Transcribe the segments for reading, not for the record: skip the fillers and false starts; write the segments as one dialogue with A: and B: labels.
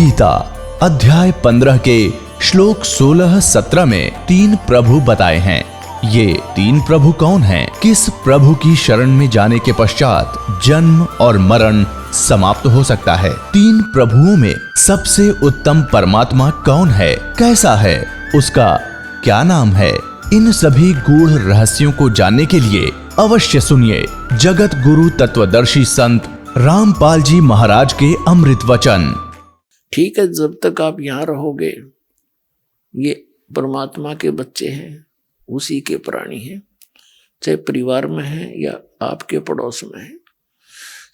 A: गीता अध्याय 15 के श्लोक 16-17 में 3 प्रभु बताए हैं। ये 3 प्रभु कौन हैं? किस प्रभु की शरण में जाने के पश्चात जन्म और मरण समाप्त हो सकता है? 3 प्रभुओं में सबसे उत्तम परमात्मा कौन है? कैसा है? उसका क्या नाम है? इन सभी गूढ़ रहस्यों को जानने के लिए अवश्य सुनिए जगत गुरु तत्वदर्शी संत रामपाल जी महाराज के अमृत वचन।
B: ठीक है, जब तक आप यहाँ रहोगे ये परमात्मा के बच्चे हैं, उसी के प्राणी हैं, चाहे परिवार में हैं या आपके पड़ोस में हैं,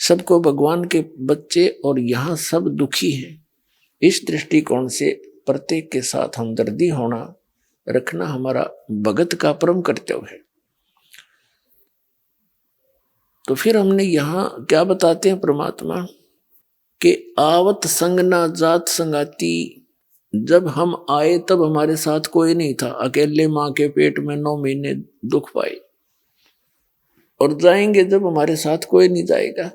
B: सबको भगवान के बच्चे और यहाँ सब दुखी हैं। इस दृष्टिकोण से प्रत्येक के साथ हमदर्दी होना रखना हमारा भगत का परम कर्तव्य है। तो फिर हमने यहाँ क्या बताते हैं परमात्मा कि आवत संग ना जात संगाती। जब हम आए तब हमारे साथ कोई नहीं था, अकेले माँ के पेट में 9 महीने दुख पाए, और जाएंगे जब हमारे साथ कोई नहीं जाएगा।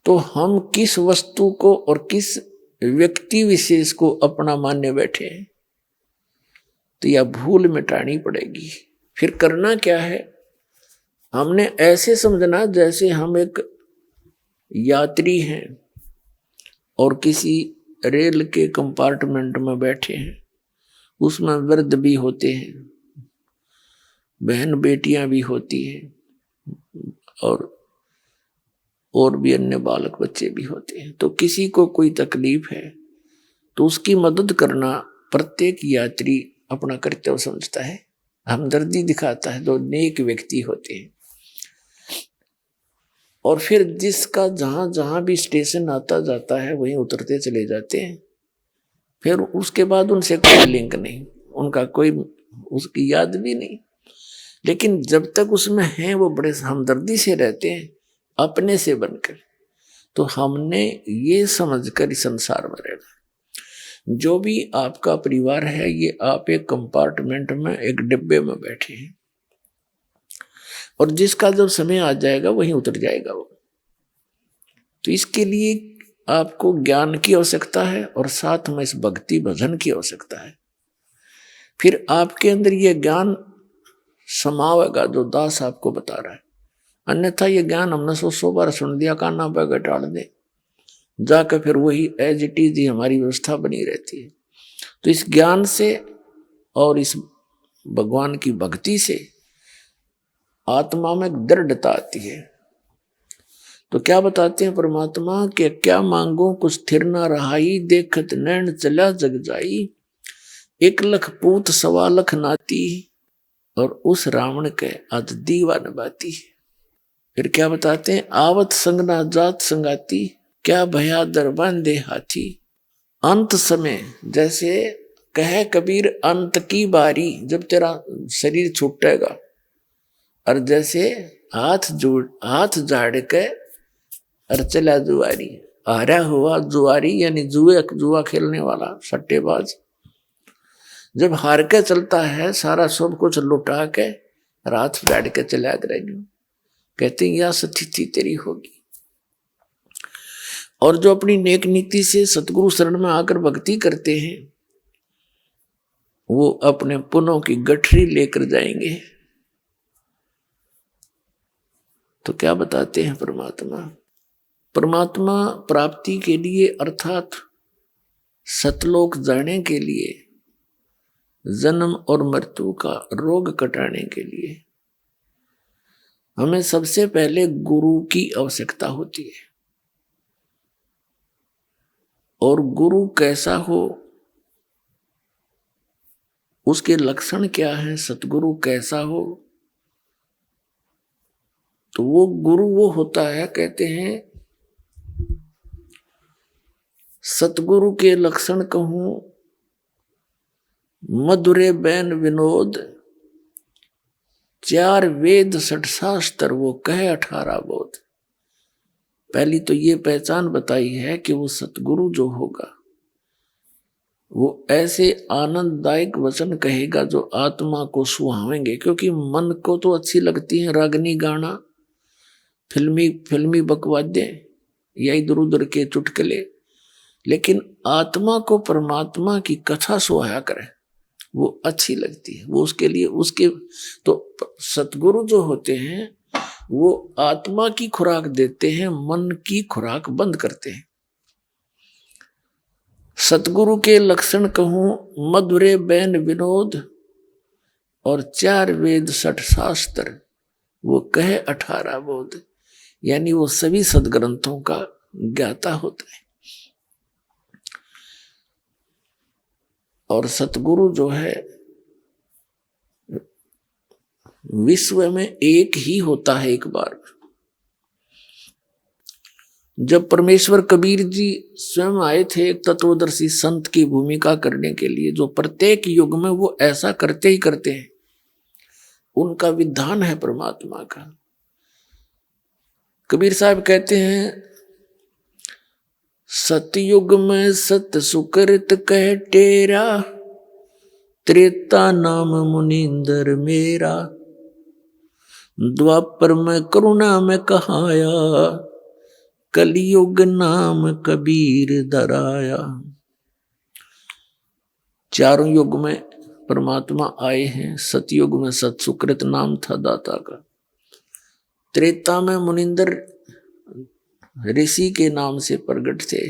B: तो हम किस वस्तु को और किस व्यक्ति विशेष को अपना मानने बैठे हैं, तो यह भूल मिटानी पड़ेगी। फिर करना क्या है, हमने ऐसे समझना जैसे हम एक यात्री हैं और किसी रेल के कंपार्टमेंट में बैठे हैं। उसमें वृद्ध भी होते हैं, बहन बेटियां भी होती हैं, और भी अन्य बालक बच्चे भी होते हैं। तो किसी को कोई तकलीफ है तो उसकी मदद करना प्रत्येक यात्री अपना कर्तव्य समझता है, हमदर्दी दिखाता है। जो नेक व्यक्ति होते हैं, और फिर जिसका जहां जहां भी स्टेशन आता जाता है वहीं उतरते चले जाते हैं। फिर उसके बाद उनसे कोई लिंक नहीं, उनका कोई उसकी याद भी नहीं। लेकिन जब तक उसमें हैं वो बड़े हमदर्दी से रहते हैं, अपने से बनकर। तो हमने ये समझकर इस संसार में रहना। जो भी आपका परिवार है, ये आप एक कंपार्टमेंट में एक डिब्बे में बैठे हैं, और जिसका जब समय आ जाएगा वहीं उतर जाएगा वो। तो इसके लिए आपको ज्ञान की आवश्यकता है और साथ में इस भक्ति भजन की आवश्यकता है। फिर आपके अंदर ये ज्ञान समावेगा जो दास आपको बता रहा है। अन्यथा ये ज्ञान हमने 100 बार सुन दिया, काना पे टाल दे जाकर, फिर वही एज इट इज ही हमारी व्यवस्था बनी रहती है। तो इस ज्ञान से और इस भगवान की भक्ति से आत्मा में दृढ़ता आती है। तो क्या बताते हैं परमात्मा के, क्या मांगो कुछ स्थिर न रहाई, देखत नैन चला जग जाई, 1 लाख पूत 1.25 लाख नाती, और उस रावण के आज दीवा नबाती। फिर क्या बताते हैं, आवत संग ना जात संगाती, क्या भया दर बांधे हाथी। अंत समय जैसे कहे कबीर, अंत की बारी जब तेरा शरीर छूटेगा, और जैसे हाथ झाड़ के और चला जुआरी, हारा हुआ जुआरी यानी जुआ खेलने वाला सट्टेबाज, जब हार के चलता है सारा सब कुछ लुटा के हाथ झाड़ के चला करेगी, कहते हैं यह स्थिति तेरी होगी। और जो अपनी नेक नीति से सतगुरु शरण में आकर भक्ति करते हैं, वो अपने पुनों की गठरी लेकर जाएंगे। तो क्या बताते हैं परमात्मा प्राप्ति के लिए, अर्थात सतलोक जाने के लिए, जन्म और मृत्यु का रोग कटाने के लिए हमें सबसे पहले गुरु की आवश्यकता होती है। और गुरु कैसा हो, उसके लक्षण क्या है, सतगुरु कैसा हो, तो वो गुरु वो होता है, कहते हैं सतगुरु के लक्षण कहूं, मधुरे बैन विनोद, 4 वेद 6 शास्त्र वो कहे 18 बोध। पहली तो ये पहचान बताई है कि वो सतगुरु जो होगा वो ऐसे आनंददायक वचन कहेगा जो आत्मा को सुहावेंगे। क्योंकि मन को तो अच्छी लगती है रागनी गाना, फिल्मी बकवादे, या इधर उधर के चुटकुले, लेकिन आत्मा को परमात्मा की कथा सुहाया करे, वो अच्छी लगती है। वो उसके लिए उसके तो सतगुरु जो होते हैं वो आत्मा की खुराक देते हैं, मन की खुराक बंद करते हैं। सतगुरु के लक्षण कहूं, मधुरे बैन विनोद और 4 वेद 60 शास्त्र, वो कहे 18 बोध, यानी वो सभी सदग्रंथों का ज्ञाता होता है। और सतगुरु जो है विश्व में एक ही होता है। एक बार जब परमेश्वर कबीर जी स्वयं आए थे एक तत्वदर्शी संत की भूमिका करने के लिए, जो प्रत्येक युग में वो ऐसा करते ही करते हैं, उनका विधान है परमात्मा का। कबीर साहब कहते हैं, सतयुग में सत सुकृत कह टेरा, त्रेता नाम मुनिंदर मेरा, द्वापर में करुणा में कहाया, कलयुग नाम कबीर दराया। चारों युग में परमात्मा आए हैं। सतयुग में सत सुकृत नाम था दाता का, त्रेता में मुनिंदर ऋषि के नाम से प्रकट थे,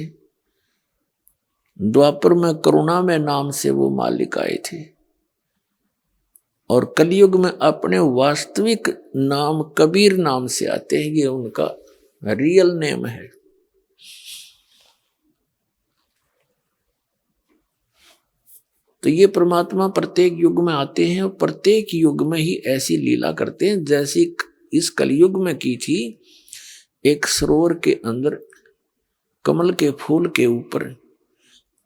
B: द्वापर में करुणा में नाम से वो मालिक आए थे, और कलयुग में अपने वास्तविक नाम कबीर नाम से आते हैं। ये उनका रियल नेम है। तो ये परमात्मा प्रत्येक युग में आते हैं और प्रत्येक युग में ही ऐसी लीला करते हैं जैसी इस कलयुग में की थी। एक सरोवर के अंदर कमल के फूल के ऊपर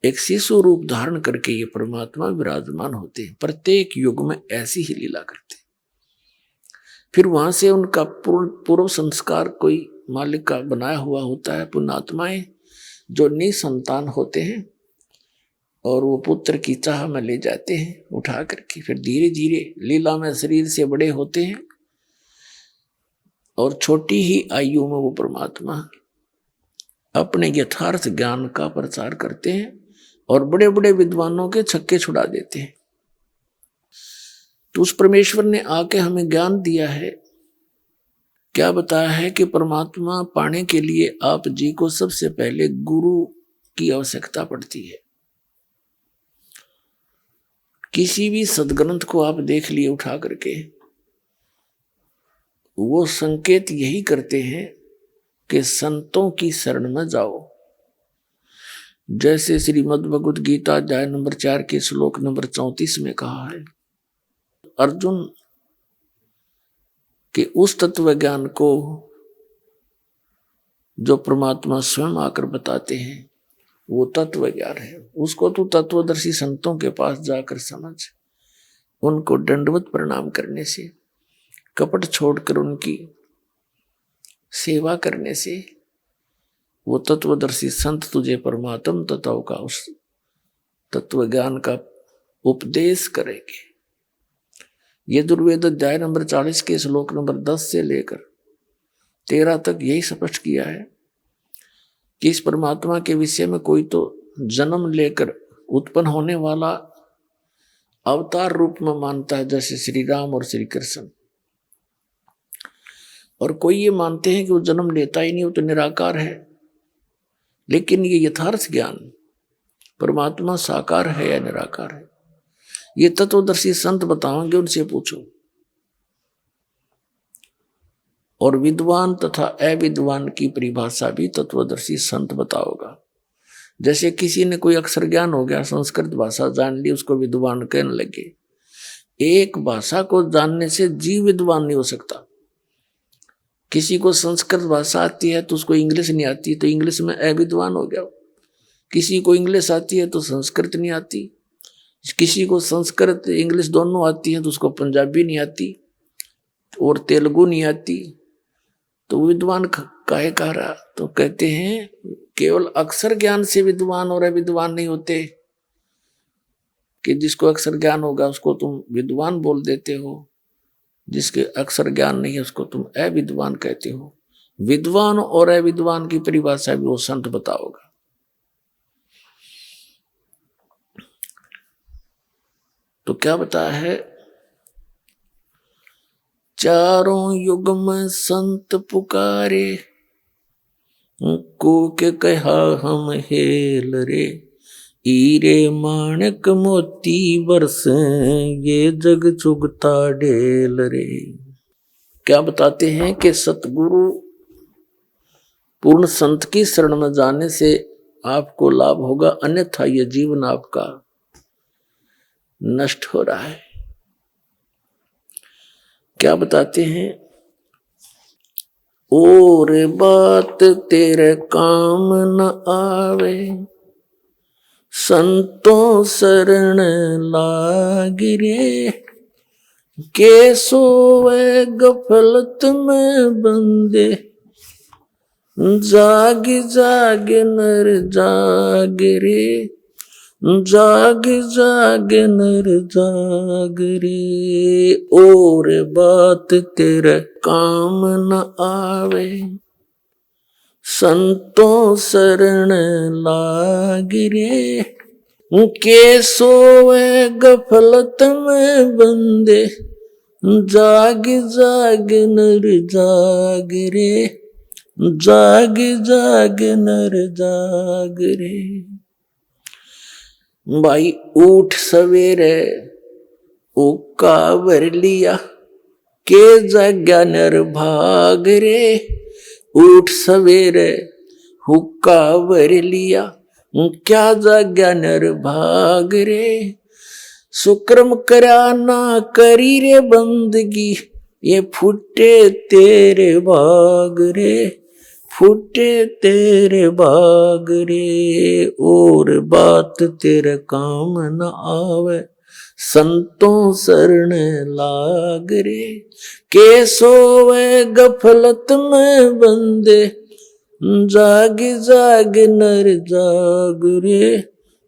B: एक शिशु रूप धारण करके ये परमात्मा विराजमान होते हैं। प्रत्येक युग में ऐसी ही लीला करते हैं। फिर वहां से उनका पूर्व संस्कार कोई मालिक का बनाया हुआ होता है। पुण्यात्माएं जो निसंतान होते हैं और वो पुत्र की चाह में ले जाते हैं उठा करके, फिर धीरे धीरे लीला में शरीर से बड़े होते हैं और छोटी ही आयु में वो परमात्मा अपने यथार्थ ज्ञान का प्रचार करते हैं और बड़े बड़े विद्वानों के छक्के छुड़ा देते हैं। तो उस परमेश्वर ने आके हमें ज्ञान दिया है। क्या बताया है कि परमात्मा पाने के लिए आप जी को सबसे पहले गुरु की आवश्यकता पड़ती है। किसी भी सदग्रंथ को आप देख लिए उठा करके, वो संकेत यही करते हैं कि संतों की शरण में जाओ। जैसे श्रीमद् भगवद गीता अध्याय नंबर 4 के श्लोक नंबर 34 में कहा है, अर्जुन कि उस तत्व ज्ञान को जो परमात्मा स्वयं आकर बताते हैं वो तत्व ज्ञान है। उसको तू तत्वदर्शी संतों के पास जाकर समझ। उनको दंडवत प्रणाम करने से, कपट छोड़कर उनकी सेवा करने से वो तत्वदर्शी संत तुझे परमात्म तत्व का उस तत्व ज्ञान का उपदेश करेंगे। ये दुर्वेद अध्याय नंबर 40 के श्लोक नंबर 10 से लेकर 13 तक यही स्पष्ट किया है कि इस परमात्मा के विषय में कोई तो जन्म लेकर उत्पन्न होने वाला अवतार रूप में मानता है, जैसे श्री राम और श्री कृष्ण, और कोई ये मानते हैं कि वो जन्म लेता ही नहीं, वो तो निराकार है। लेकिन ये यथार्थ ज्ञान परमात्मा साकार है या निराकार है, ये तत्वदर्शी संत बताओगे, उनसे पूछो। और विद्वान तथा अविद्वान की परिभाषा भी तत्वदर्शी संत बताओगा। जैसे किसी ने कोई अक्षर ज्ञान हो गया, संस्कृत भाषा जान ली, उसको विद्वान कहने लगे। एक भाषा को जानने से जीव विद्वान नहीं हो सकता। किसी को संस्कृत भाषा आती है तो उसको इंग्लिश नहीं आती, तो इंग्लिश में अविद्वान हो गया। किसी को इंग्लिश आती है तो संस्कृत नहीं आती, किसी को संस्कृत इंग्लिश दोनों आती है तो उसको पंजाबी नहीं आती और तेलुगु नहीं आती, तो विद्वान काहे कह रहा? तो कहते हैं केवल अक्षर ज्ञान से विद्वान और अविद्वान नहीं होते, कि जिसको अक्षर ज्ञान होगा उसको तुम विद्वान बोल देते हो, जिसके अक्षर ज्ञान नहीं है उसको तुम अविद्वान कहते हो। विद्वान और अविद्वान की परिभाषा भी वो संत बताओगा। तो क्या बताया है, चारों युग में संत पुकारे, को के कहा हम हेल रे, हीरे माणक मोती बरसे, ये जग चुगता ढेल रे। क्या बताते हैं कि सतगुरु पूर्ण संत की शरण में जाने से आपको लाभ होगा, अन्यथा यह जीवन आपका नष्ट हो रहा है। क्या बताते हैं, और बात तेरे काम न आवे, संतों शरण लागिरे, के सोवे गफलत में बंदे, जाग जाग नर जाग रे, जाग जाग नर जाग रे, और बात तेरे काम न आवे, संतों शरण लागिरे, के सोवे गफलत में बंदे, जाग जाग नर जाग रे, जाग जाग नर जाग रे। भाई उठ सवेरे उका भर लिया, के जाग्या नर भाग रे, उठ सवेरे हुक्का भर लिया, क्या जाग्या नर भाग रे, सुक्रम करा ना करी रे बंदगी, ये फुटे तेरे भाग रे, फुटे तेरे भाग रे, और बात तेरे काम न आवे, संतों शरण लाग रे, के सोवे गफलत में बंदे, जाग जाग नर जाग रे,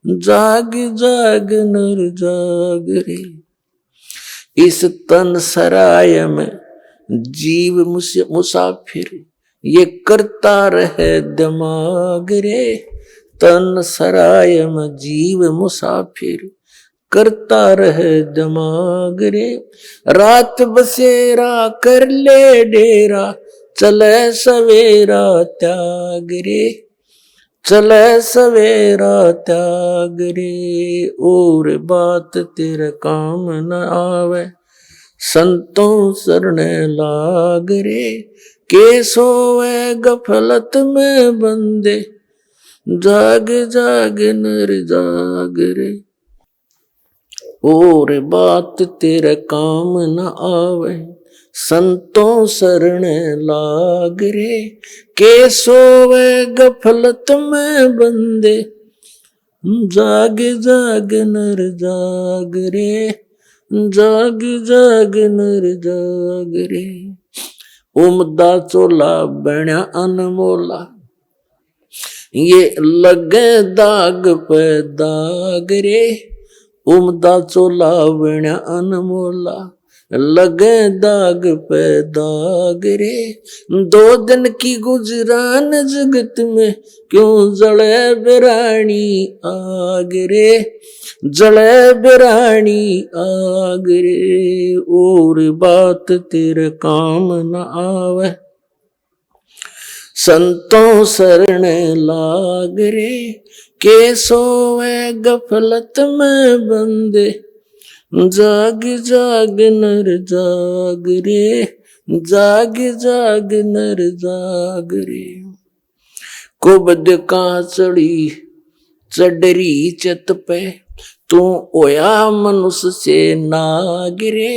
B: जाग जाग नर जाग रे। इस तन सराय में जीव मुसाफिर, ये करता रहे दिमाग रे, तन सराय में जीव मुसाफिर, करता रहे दिमाग रे, रात बसेरा कर ले डेरा, चले सवेरा त्याग रे, चले सवेरा त्याग रे, और बात तेरे काम न आवे, संतों शरण लाग रे, के सोवे गफलत में बंदे, जाग जाग नर जाग रे, और बात तेरे काम न आवे, संतों शरण लाग रे, के सोवे गफलत में बंदे, जाग जाग नर जाग रे, जाग जाग नर जाग रे। उमदा चोला बण्या अनमोला, ये लगे दाग पे दाग रे, उमदा चोला बण्या अनमोला, लगे दाग पे दाग रे, दो दिन की गुजरान जगत में, क्यों जले बिरानी आग रे, जले बिरानी आग रे, और बात तेरे काम न आवे, संतों शरण लाग रे, के सोवे गफलत में बंदे, जाग जाग नर जाग रे, जाग जाग नर जाग रे। कुबद का चढ़ी चडरी चत पे, तू ओया मनुष्य से नाग रे,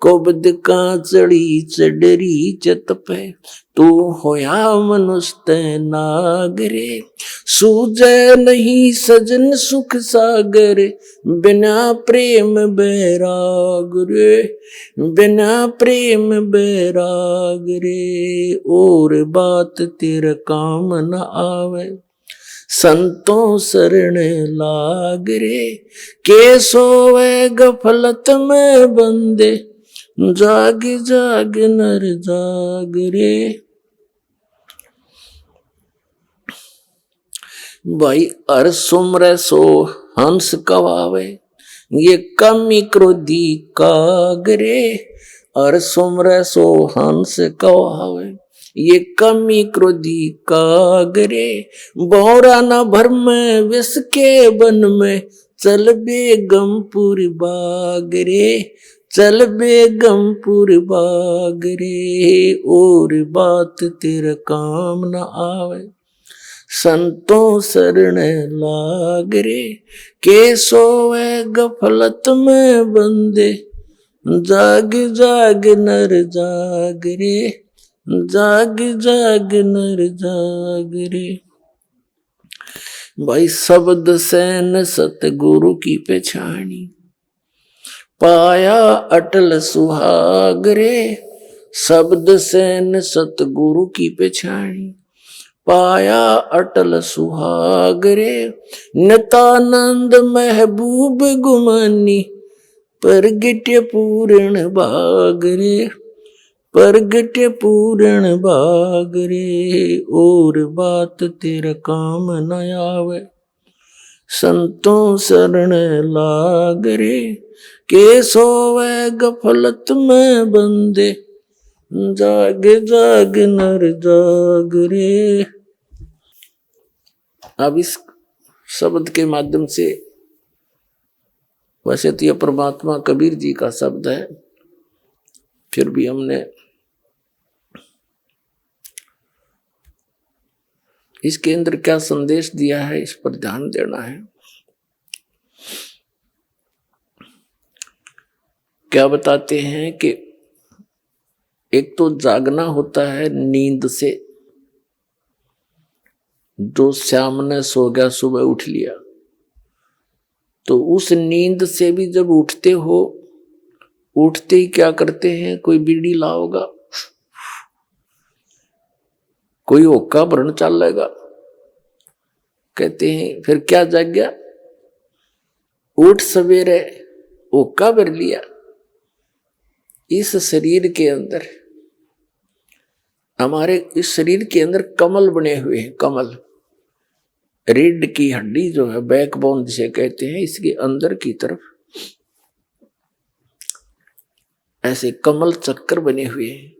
B: कुबद का चढ़ी चडरी चत पे, तू होया मनुष्य ते नाग रे, सूझे नहीं सजन सुख सागर, बिना प्रेम बैराग रे, बिना प्रेम बैराग रे, और बात तेरे काम न आवे, संतों शरण लाग रे, के सोवे गफलत में बंदे, जाग जाग नर जाग रे, भाई हर सुमर सो हंस कवावे, ये कमी क्रोधी कागरे। हर सुमर सो हंस कवावे, ये कमी क्रोधी कागरे। बोरा न भर में विष के बन में, चल बेगमपुर बागरे। चल बेगमपुर बागरे, और बात तेरा काम न आवे, संतों शरण लागरे। के सोवे गफलत में बंदे, जाग जाग नर जाग रे। जाग जाग नर जाग रे। भाई शब्द सैन सतगुरु की पहचानी, पाया अटल सुहाग रे। शब्द सैन सतगुरु की पहचानी, पाया अटल सुहाग रे। नितानंद महबूब गुमानी, परगट पूर्ण भाग रे। परगट पूर्ण भाग रे, और बात तेरा काम न आवे, संतों शरण लाग रे। के सोवे गफलत में बंदे, जाग जाग नर जाग रे। अब इस शब्द के माध्यम से, वैसे तो यह परमात्मा कबीर जी का शब्द है, फिर भी हमने इसके अंदर क्या संदेश दिया है इस पर ध्यान देना है। क्या बताते हैं कि एक तो जागना होता है नींद से, जो श्याम ने सो गया सुबह उठ लिया, तो उस नींद से भी जब उठते हो, उठते ही क्या करते हैं, कोई बीड़ी लाओगा, कोई ओक्का भरण चलेगा, कहते हैं फिर क्या जाग गया, उठ सवेरे ओक्का भर लिया। इस शरीर के अंदर, हमारे इस शरीर के अंदर कमल बने हुए हैं। कमल रीढ़ की हड्डी जो है, बैकबोन जिसे कहते हैं, इसके अंदर की तरफ ऐसे कमल चक्कर बने हुए हैं,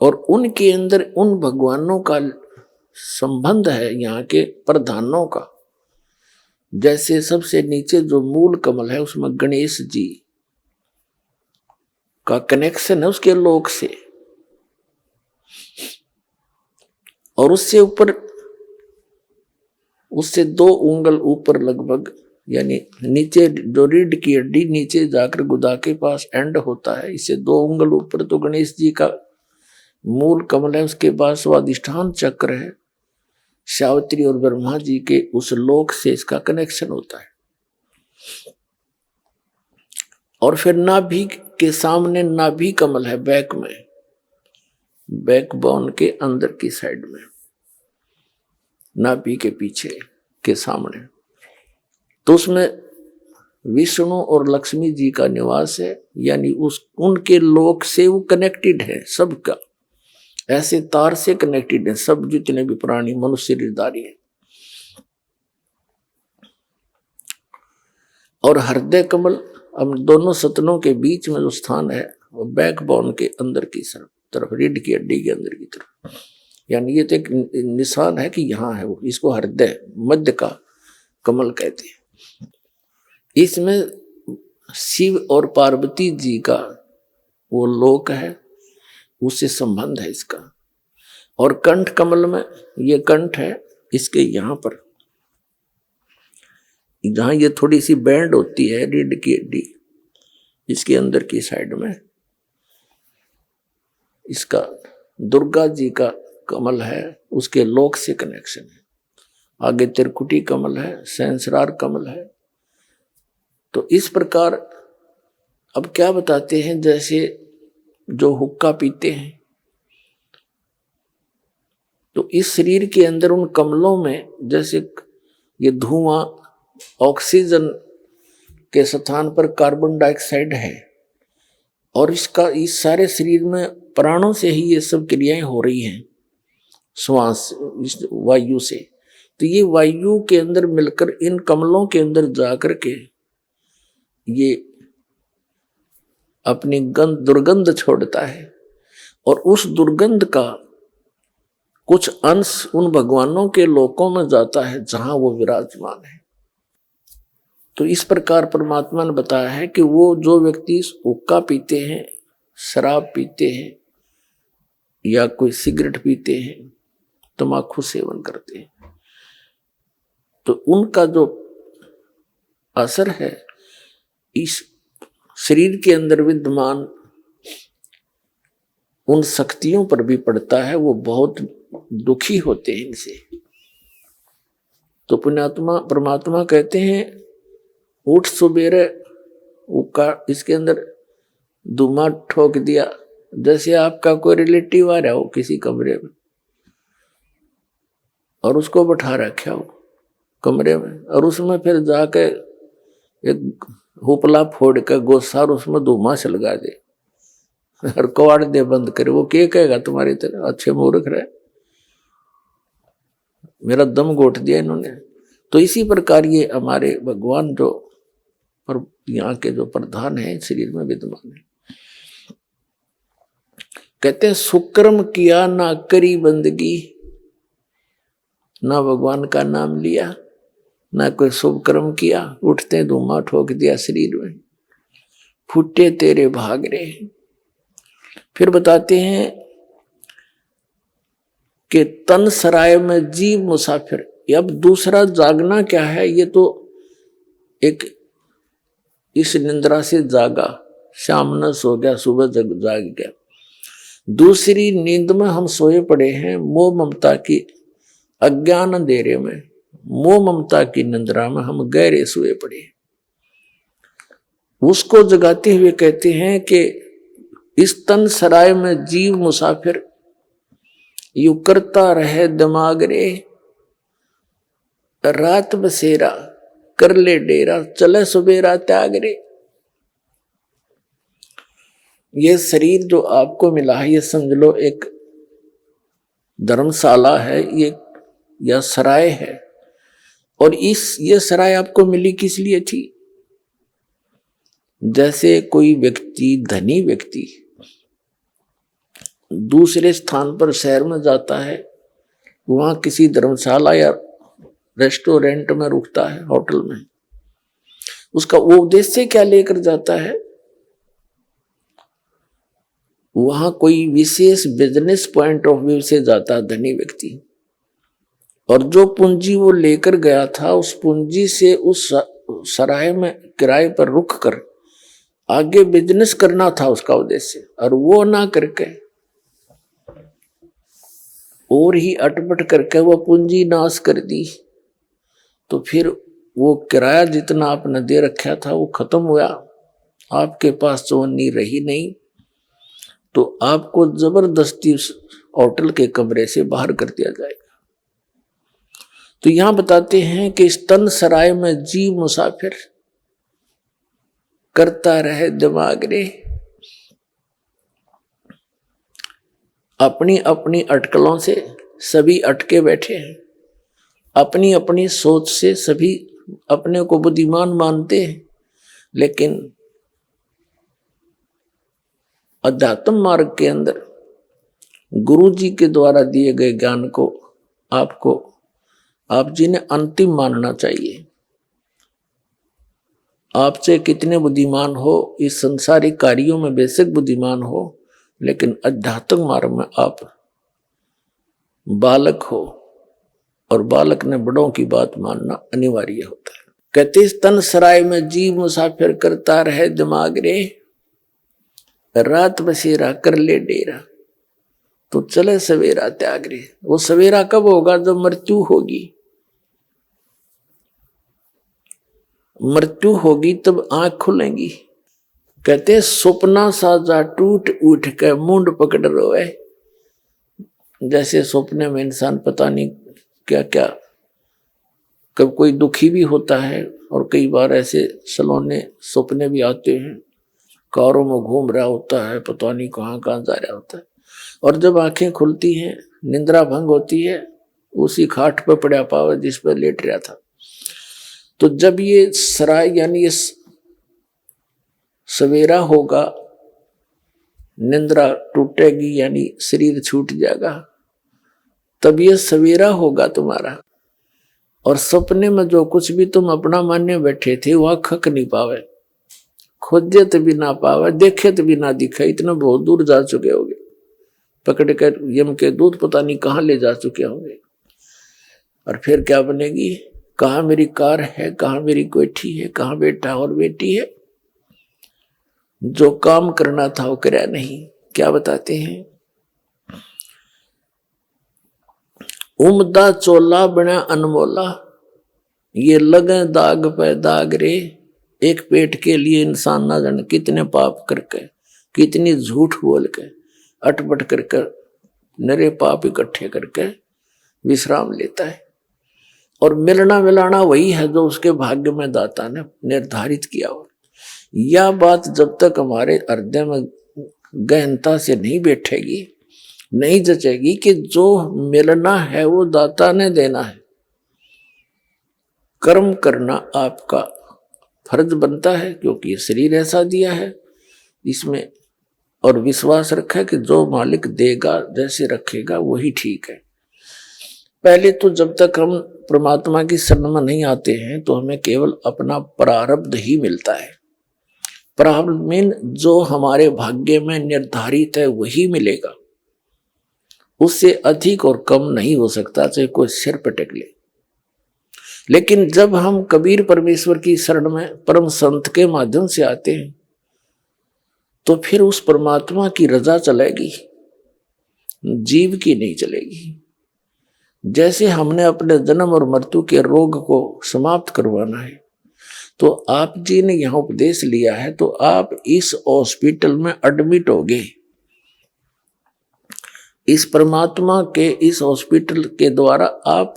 B: और उनके अंदर उन भगवानों का संबंध है, यहाँ के प्रधानों का। जैसे सबसे नीचे जो मूल कमल है, उसमें गणेश जी का कनेक्शन है उसके लोक से, और उससे ऊपर, उससे 2 उंगल ऊपर लगभग, यानी नीचे जो रीढ़ की हड्डी नीचे जाकर गुदा के पास एंड होता है, इससे 2 उंगल ऊपर तो गणेश जी का मूल कमल है, उसके बाद स्वादिष्ठान चक्र है, सावित्री और ब्रह्मा जी के उस लोक से इसका कनेक्शन होता है। और फिर नाभि के सामने नाभि कमल है, बैक में, बैकबोन के अंदर की साइड में, नाभि के पीछे के सामने, तो उसमें विष्णु और लक्ष्मी जी का निवास है, यानी उस उनके लोक से वो कनेक्टेड है सबका, ऐसे तार से कनेक्टेड है सब, जितने भी प्राणी मनुष्य शरीरधारी है। और हृदय कमल, हम दोनों सतनों के बीच में जो स्थान है, वो बैकबोन के अंदर की तरफ, रीढ़ की हड्डी के अंदर की तरफ, यानी ये तो एक निशान है कि यहाँ है वो, इसको हृदय मध्य का कमल कहते हैं। इसमें शिव और पार्वती जी का वो लोक है, उससे संबंध है इसका। और कंठ कमल में, ये कंठ है, इसके यहाँ पर जहां ये थोड़ी सी बैंड होती है रीढ़ की हड्डी, इसके अंदर की साइड में इसका दुर्गा जी का कमल है, उसके लोक से कनेक्शन है। आगे त्रिकुटी कमल है, सहस्रार कमल है। तो इस प्रकार अब क्या बताते हैं, जैसे जो हुक्का पीते हैं, तो इस शरीर के अंदर उन कमलों में जैसे ये धुआं ऑक्सीजन के स्थान पर कार्बन डाइऑक्साइड है, और इसका इस सारे शरीर में प्राणों से ही ये सब क्रियाएं हो रही हैं, श्वास इस वायु से। तो ये वायु के अंदर मिलकर इन कमलों के अंदर जाकर के ये अपनी दुर्गंध छोड़ता है, और उस दुर्गंध का कुछ अंश उन भगवानों के लोकों में जाता है जहां वो विराजमान है। तो इस प्रकार परमात्मा ने बताया है कि वो जो व्यक्ति हुक्का पीते हैं, शराब पीते हैं, या कोई सिगरेट पीते हैं, तम्बाकू सेवन करते हैं, तो उनका जो असर है इस शरीर के अंदर विद्यमान उन शक्तियों पर भी पड़ता है। वो बहुत दुखी होते हैं इनसे। तो पुण्यात्मा परमात्मा कहते हैं उठ सुबेरे उका इसके अंदर धुआं ठोक दिया, जैसे आपका कोई रिलेटिव आ रहा हो किसी कमरे में और उसको बैठा रखा हो कमरे में, और उसमें फिर जाके एक हुपला फोड़ कर गोसार उसमें धुआं लगा दे और कवाड़ दे बंद करे, वो क्या कहेगा तुम्हारी तरह अच्छे मूर्ख रहे, मेरा दम घोट दिया इन्होंने। तो इसी प्रकार ये हमारे भगवान जो पर यहाँ के जो प्रधान है शरीर में विद्यमान है। कहते हैं सुकर्म किया ना करी बंदगी, ना भगवान का नाम लिया, ना कोई शुभ कर्म किया, उठते धुआं ठोक दिया शरीर में, फूटे तेरे भाग रे। फिर बताते हैं कि तन सराय में जीव मुसाफिर। अब दूसरा जागना क्या है, ये तो एक इस निंद्रा से जागा, शाम न सो गया सुबह जाग गया। दूसरी नींद में हम सोए पड़े हैं, मोह ममता की अज्ञान अंधेरे में, मोह ममता की निंद्रा में हम गहरे सोए पड़े। उसको जगाते हुए कहते हैं कि इस तन सराय में जीव मुसाफिर, यू करता रहे दिमाग रे, रात बसेरा कर ले डेरा, चले सुबेरा त्याग रे। ये शरीर जो आपको मिला है ये समझ लो एक धर्मशाला है ये, या सराय है, और ये सराय आपको मिली किस लिए थी? जैसे कोई व्यक्ति, धनी व्यक्ति दूसरे स्थान पर शहर में जाता है, वहां किसी धर्मशाला या रेस्टोरेंट में रुकता है, होटल में, उसका वो उद्देश्य क्या लेकर जाता है? वहां कोई विशेष बिजनेस पॉइंट ऑफ व्यू से जाता है धनी व्यक्ति, और जो पूंजी वो लेकर गया था उस पूंजी से उस सराय में किराए पर रुक कर आगे बिजनेस करना था उसका उद्देश्य, और वो ना करके और ही अटपट करके वो पूंजी नाश कर दी। तो फिर वो किराया जितना आपने दे रखा था वो खत्म हुआ, आपके पास चौनी रही नहीं, तो आपको जबरदस्ती होटल के कमरे से बाहर कर दिया जाएगा। तो यहां बताते हैं कि इस तन सराय में जीव मुसाफिर, करता रहे दिमाग रे, अपनी अपनी अटकलों से सभी अटके बैठे हैं, अपनी अपनी सोच से सभी अपने को बुद्धिमान मानते हैं, लेकिन अध्यात्म मार्ग के अंदर गुरु जी के द्वारा दिए गए ज्ञान को आप जी ने अंतिम मानना चाहिए। आपसे कितने बुद्धिमान हो, इस संसारिक कार्यों में बेशक बुद्धिमान हो, लेकिन आध्यात्मिक मार्ग में आप बालक हो, और बालक ने बड़ों की बात मानना अनिवार्य होता है। कहते इस तन सराय में जीव मुसाफिर, करता रहे दिमाग रे, रात बसेरा कर ले डेरा, तो चले सवेरा त्याग रे। वो सवेरा कब होगा? जब मृत्यु होगी। मृत्यु होगी तब आंख खुलेंगी। कहते सपना साजा टूट उठ के मुंड पकड़ रोए। जैसे सपने में इंसान पता नहीं क्या क्या, कब कोई दुखी भी होता है, और कई बार ऐसे सलोने सपने भी आते हैं, कारों में घूम रहा होता है, पता नहीं कहाँ कहाँ जा रहा होता है, और जब आंखें खुलती हैं, निंद्रा भंग होती है, उसी खाट पर पड़ा पावा जिस पर लेट रहा था। तो जब ये सराय यानी ये सवेरा होगा, निंद्रा टूटेगी यानी शरीर छूट जाएगा, तब ये सवेरा होगा तुम्हारा। और सपने में जो कुछ भी तुम अपना मानने बैठे थे वह खक नहीं पावे, खोजे तो भी ना पावे, देखे तो भी ना दिखे, इतना बहुत दूर जा चुके होगे, पकड़ कर यम के दूध पता नहीं कहाँ ले जा चुके होंगे। और फिर क्या बनेगी, कहाँ मेरी कार है, कहाँ मेरी कोठी है, कहाँ बेटा और बेटी है। जो काम करना था वो करया नहीं। क्या बताते हैं, उमदा चोला बना अनमोला, ये लगे दाग पे दाग रे। एक पेट के लिए इंसान ना जाने कितने पाप करके, कितनी झूठ बोल के, अटपट करके, नरे पाप इकट्ठे करके विश्राम लेता है। और मिलना मिलाना वही है जो उसके भाग्य में दाता ने निर्धारित किया हो। यह बात जब तक हमारे हृदय में गहनता से नहीं बैठेगी, नहीं जचेगी कि जो मिलना है वो दाता ने देना है। कर्म करना आपका फर्ज बनता है क्योंकि ये शरीर ऐसा दिया है इसमें, और विश्वास रखा कि जो मालिक देगा, जैसे रखेगा वही ठीक है। पहले तो जब तक हम परमात्मा की शरण में नहीं आते हैं तो हमें केवल अपना प्रारब्ध ही मिलता है। प्रारब्ध में जो हमारे भाग्य में निर्धारित है वही मिलेगा, उससे अधिक और कम नहीं हो सकता, चाहे कोई सिर पटक ले। लेकिन जब हम कबीर परमेश्वर की शरण में परम संत के माध्यम से आते हैं तो फिर उस परमात्मा की रजा चलेगी, जीव की नहीं चलेगी। जैसे हमने अपने जन्म और मृत्यु के रोग को समाप्त करवाना है तो आप जी ने यहां उपदेश लिया है, तो आप इस हॉस्पिटल में एडमिट हो गए। इस परमात्मा के इस हॉस्पिटल के द्वारा आप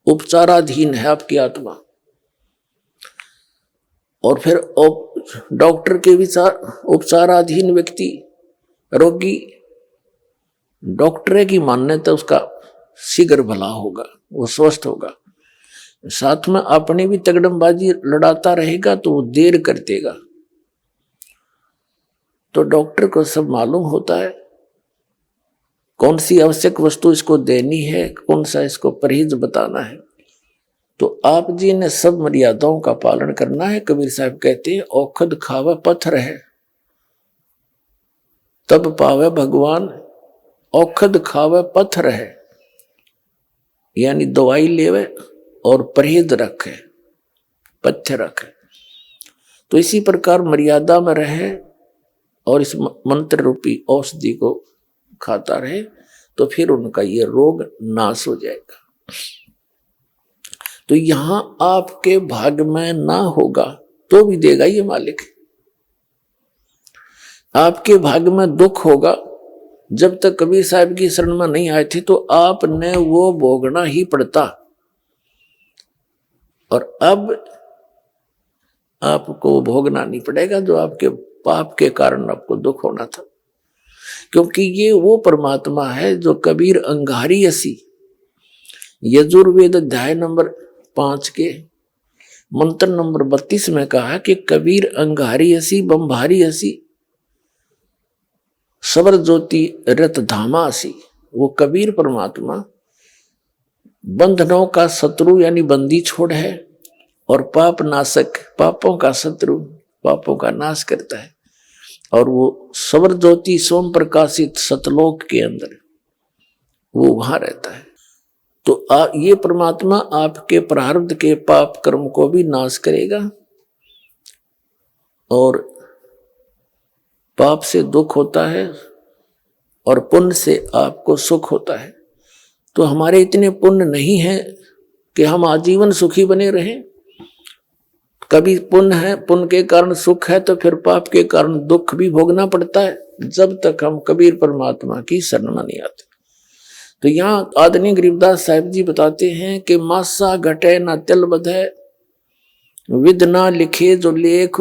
B: उपचाराधीन है आपकी आत्मा। और फिर डॉक्टर के विचार उपचाराधीन व्यक्ति, रोगी, डॉक्टर की मान्यता उसका शीघ्र भला होगा, वो स्वस्थ होगा। साथ में अपनी भी तगड़मबाजी लड़ाता रहेगा तो वो देर कर देगा। तो डॉक्टर को सब मालूम होता है कौन सी आवश्यक वस्तु इसको देनी है, कौन सा इसको परहेज बताना है। तो आप जी ने सब मर्यादाओं का पालन करना है। कबीर साहब कहते हैं औखद खावे पत्थर है तब पावे भगवान, औखद खावे पत्थर है यानी दवाई लेवे और परहेज रखे, पथ्य रखे। तो इसी प्रकार मर्यादा में रहे और इस मंत्र रूपी औषधि को खाता रहे तो फिर उनका ये रोग नाश हो जाएगा। तो यहां आपके भाग में ना होगा तो भी देगा ये मालिक। आपके भाग में दुख होगा, जब तक कबीर साहब की शरण में नहीं आए थे तो आपने वो भोगना ही पड़ता। और अब आपको भोगना नहीं पड़ेगा जो आपके पाप के कारण आपको दुख होना था, क्योंकि ये वो परमात्मा है जो कबीर अंगारी असी यजुर्वेद अध्याय नंबर 5 के मंत्र नंबर 32 में कहा कि कबीर अंगारी असी बम्भारी असी सबर ज्योति रत धामा असी। वो कबीर परमात्मा बंधनों का शत्रु यानी बंदी छोड़ है और पाप नाशक, पापों का शत्रु, पापों का नाश करता है। और वो सबर ज्योति सोम प्रकाशित सतलोक के अंदर वो वहां रहता है। तो ये परमात्मा आपके प्रारब्ध के पाप कर्म को भी नाश करेगा और पाप से दुख होता है और पुण्य से आपको सुख होता है। तो हमारे इतने पुण्य नहीं है कि हम आजीवन सुखी बने रहें। कभी पुण्य है, पुण्य के कारण सुख है, तो फिर पाप के कारण दुख भी भोगना पड़ता है जब तक हम कबीर परमात्मा की शरण में नहीं आते। तो यहाँ आदरणीय गरीबदास साहिब जी बताते हैं कि मासा घटे न तिल बधे, विद ना लिखे जो लेख,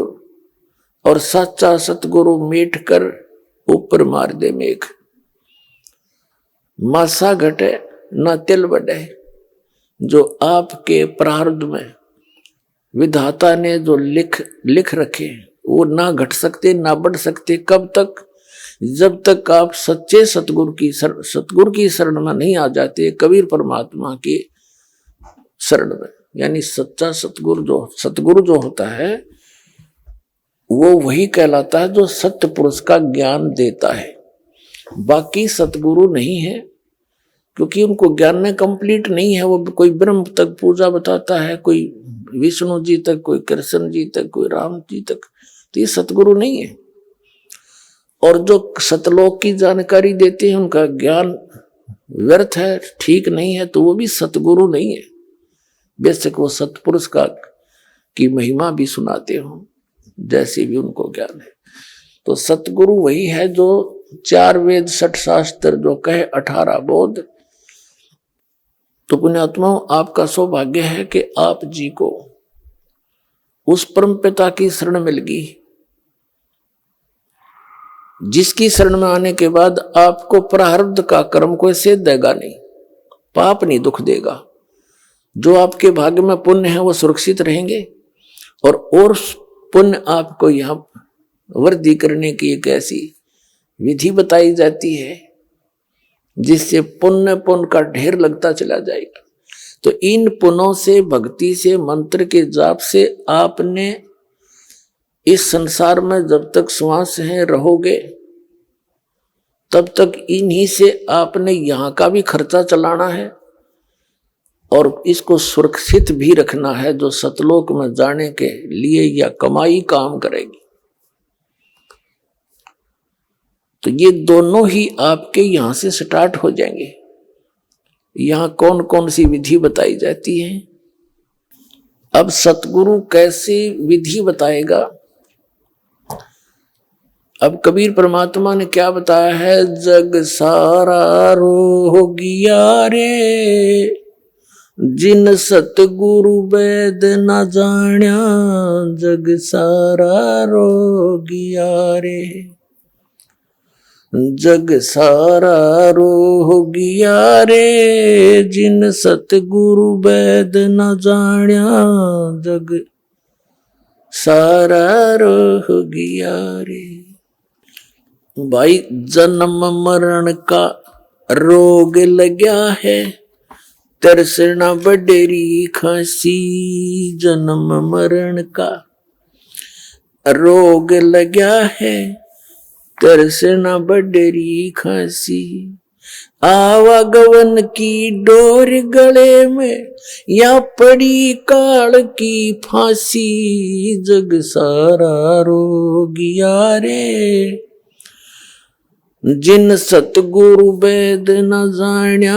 B: और सच्चा सतगुरु मीट कर ऊपर मार दे मेघ। मासा घटे ना तिल बढ़े। जो आपके प्रारब्ध में विधाता ने जो लिख रखे वो ना घट सकते ना बढ़ सकते। कब तक? जब तक आप सच्चे सतगुरु की शरण में नहीं आ जाते, कबीर परमात्मा की शरण में। यानी सच्चा सतगुरु जो होता है वो वही कहलाता है जो सत्य पुरुष का ज्ञान देता है। बाकी सतगुरु नहीं है, क्योंकि उनको ज्ञान में कंप्लीट नहीं है। वो कोई ब्रह्म तक पूजा बताता है, कोई विष्णु जी तक, कोई कृष्ण जी तक, कोई राम जी तक, तो ये सतगुरु नहीं है। और जो सतलोक की जानकारी देते हैं उनका ज्ञान व्यर्थ है, ठीक नहीं है, तो वो भी सतगुरु नहीं है। बेशक वो सतपुरुष की महिमा भी सुनाते हो, जैसे भी उनको ज्ञान है। तो सतगुरु वही है जो 4 वेद 6 शास्त्र जो कहे 18 बोध। तो पुण्यात्माओं, आपका सौभाग्य है कि आप जी को उस परम पिता की शरण मिल गई, जिसकी शरण में आने के बाद आपको प्रारब्ध का कर्म कोई सेध देगा नहीं, पाप नहीं दुख देगा। जो आपके भाग्य में पुण्य है वो सुरक्षित रहेंगे, और पुण्य आपको यहाँ वृद्धि करने की एक ऐसी विधि बताई जाती है जिससे पुण्य का ढेर लगता चला जाएगा। तो इन पुण्यों से, भक्ति से, मंत्र के जाप से आपने इस संसार में जब तक श्वास है रहोगे तब तक इन्हीं से आपने यहाँ का भी खर्चा चलाना है और इसको सुरक्षित भी रखना है, जो सतलोक में जाने के लिए या कमाई काम करेगी। तो ये दोनों ही आपके यहां से स्टार्ट हो जाएंगे। यहां कौन कौन सी विधि बताई जाती है? अब सतगुरु कैसी विधि बताएगा? अब कबीर परमात्मा ने क्या बताया है? जग सारा रोगिया रे, जिन सतगुरु वेद न जाण्या, जग सारा रोगिया रे, जग सारा रोगिया रे, जिन सतगुरु वेद न जाण्या, जग सारा रोगिया रे। भाई, जन्म मरण का रोग लग्या है, तरसना बडेरी खांसी, जन्म मरण का रोग लग्या है, तरसना बडेरी खांसी। आवागवन की डोर गले में, या पड़ी काल की फांसी, जग सारा रोगिया रे, जिन सतगुरु वेद न जाण्या,